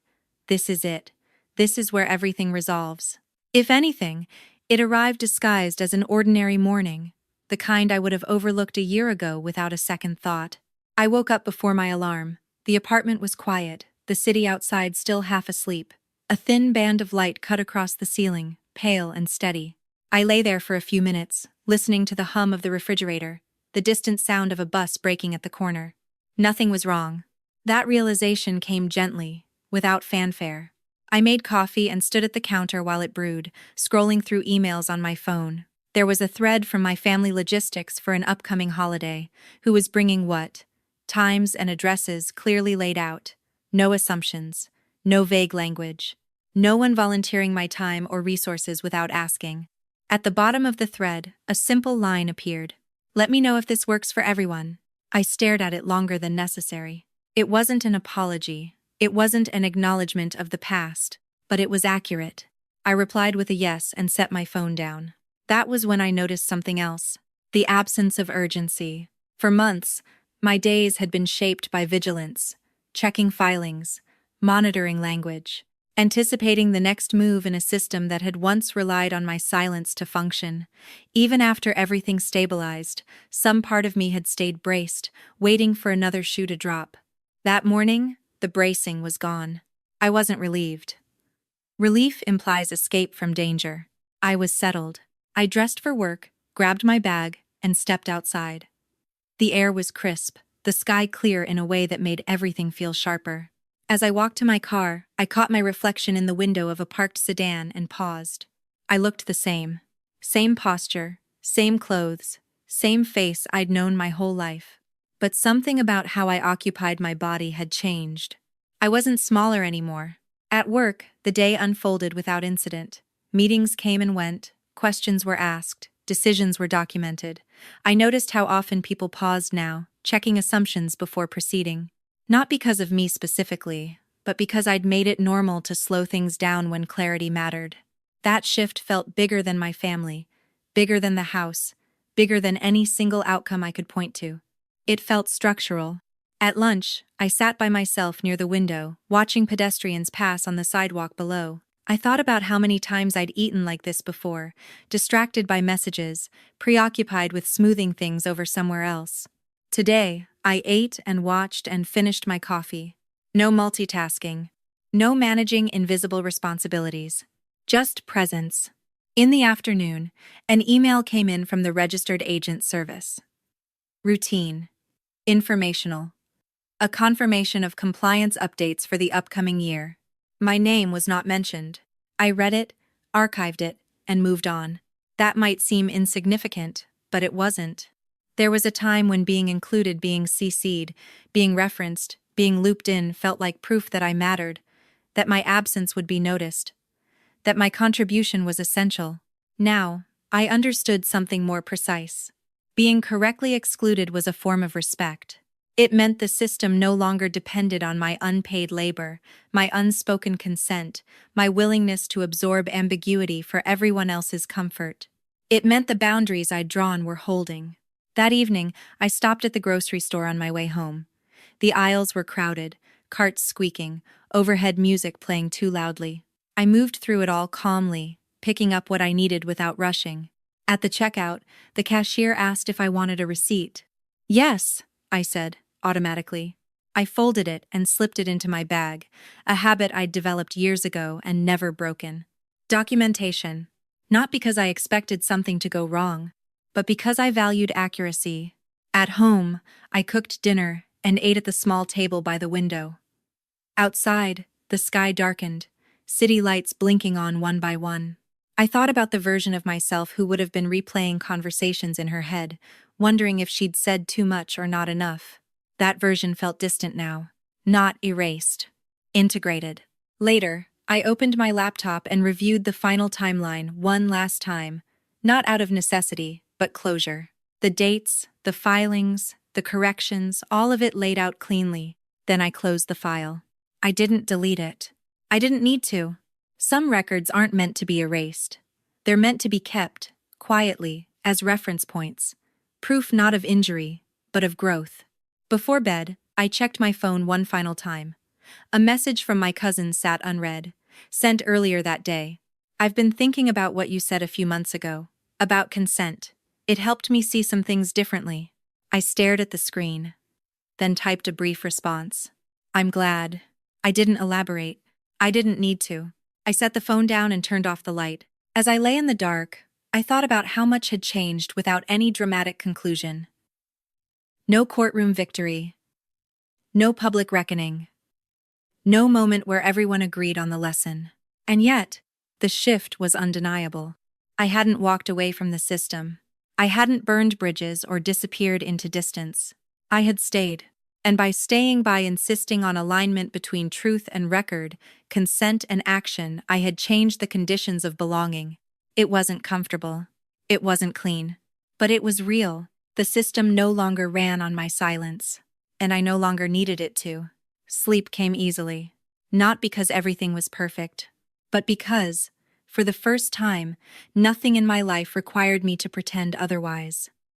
this is it. This is where everything resolves. If anything, it arrived disguised as an ordinary morning, the kind I would have overlooked a year ago without a second thought. I woke up before my alarm. The apartment was quiet, the city outside still half asleep. A thin band of light cut across the ceiling, pale and steady. I lay there for a few minutes, listening to the hum of the refrigerator, the distant sound of a bus braking at the corner. Nothing was wrong. That realization came gently, without fanfare. I made coffee and stood at the counter while it brewed, scrolling through emails on my phone. There was a thread from my family logistics for an upcoming holiday, who was bringing what? Times and addresses clearly laid out. No assumptions. No vague language. No one volunteering my time or resources without asking. At the bottom of the thread, a simple line appeared. Let me know if this works for everyone. I stared at it longer than necessary. It wasn't an apology. It wasn't an acknowledgement of the past, but it was accurate. I replied with a yes and set my phone down. That was when I noticed something else. The absence of urgency. For months, my days had been shaped by vigilance, checking filings, monitoring language, anticipating the next move in a system that had once relied on my silence to function. Even after everything stabilized, some part of me had stayed braced, waiting for another shoe to drop. That morning, the bracing was gone. I wasn't relieved. Relief implies escape from danger. I was settled. I dressed for work, grabbed my bag, and stepped outside. The air was crisp, the sky clear in a way that made everything feel sharper. As I walked to my car, I caught my reflection in the window of a parked sedan and paused. I looked the same. Same posture, same clothes, same face I'd known my whole life. But something about how I occupied my body had changed. I wasn't smaller anymore. At work, the day unfolded without incident. Meetings came and went, questions were asked, decisions were documented. I noticed how often people paused now, checking assumptions before proceeding. Not because of me specifically, but because I'd made it normal to slow things down when clarity mattered. That shift felt bigger than my family, bigger than the house, bigger than any single outcome I could point to. It felt structural. At lunch, I sat by myself near the window, watching pedestrians pass on the sidewalk below. I thought about how many times I'd eaten like this before, distracted by messages, preoccupied with smoothing things over somewhere else. Today, I ate and watched and finished my coffee. No multitasking. No managing invisible responsibilities. Just presence. In the afternoon, an email came in from the registered agent service. Routine. Informational. A confirmation of compliance updates for the upcoming year. My name was not mentioned. I read it, archived it, and moved on. That might seem insignificant, but it wasn't. There was a time when being included, being CC'd, being referenced, being looped in felt like proof that I mattered, that my absence would be noticed, that my contribution was essential. Now, I understood something more precise. Being correctly excluded was a form of respect. It meant the system no longer depended on my unpaid labor, my unspoken consent, my willingness to absorb ambiguity for everyone else's comfort. It meant the boundaries I'd drawn were holding. That evening, I stopped at the grocery store on my way home. The aisles were crowded, carts squeaking, overhead music playing too loudly. I moved through it all calmly, picking up what I needed without rushing. At the checkout, the cashier asked if I wanted a receipt. Yes, I said, automatically. I folded it and slipped it into my bag, a habit I'd developed years ago and never broken. Documentation. Not because I expected something to go wrong, but because I valued accuracy. At home, I cooked dinner and ate at the small table by the window. Outside, the sky darkened, city lights blinking on one by one. I thought about the version of myself who would have been replaying conversations in her head, wondering if she'd said too much or not enough. That version felt distant now. Not erased. Integrated. Later, I opened my laptop and reviewed the final timeline one last time, not out of necessity, but closure. The dates, the filings, the corrections, all of it laid out cleanly. Then I closed the file. I didn't delete it. I didn't need to. Some records aren't meant to be erased. They're meant to be kept, quietly, as reference points. Proof not of injury, but of growth. Before bed, I checked my phone one final time. A message from my cousin sat unread, sent earlier that day. I've been thinking about what you said a few months ago, about consent. It helped me see some things differently. I stared at the screen, then typed a brief response. I'm glad. I didn't elaborate. I didn't need to. I set the phone down and turned off the light. As I lay in the dark, I thought about how much had changed without any dramatic conclusion. No courtroom victory. No public reckoning. No moment where everyone agreed on the lesson. And yet, the shift was undeniable. I hadn't walked away from the system. I hadn't burned bridges or disappeared into distance. I had stayed. And by staying, by insisting on alignment between truth and record, consent and action, I had changed the conditions of belonging. It wasn't comfortable. It wasn't clean. But it was real. The system no longer ran on my silence. And I no longer needed it to. Sleep came easily. Not because everything was perfect, but because, for the first time, nothing in my life required me to pretend otherwise.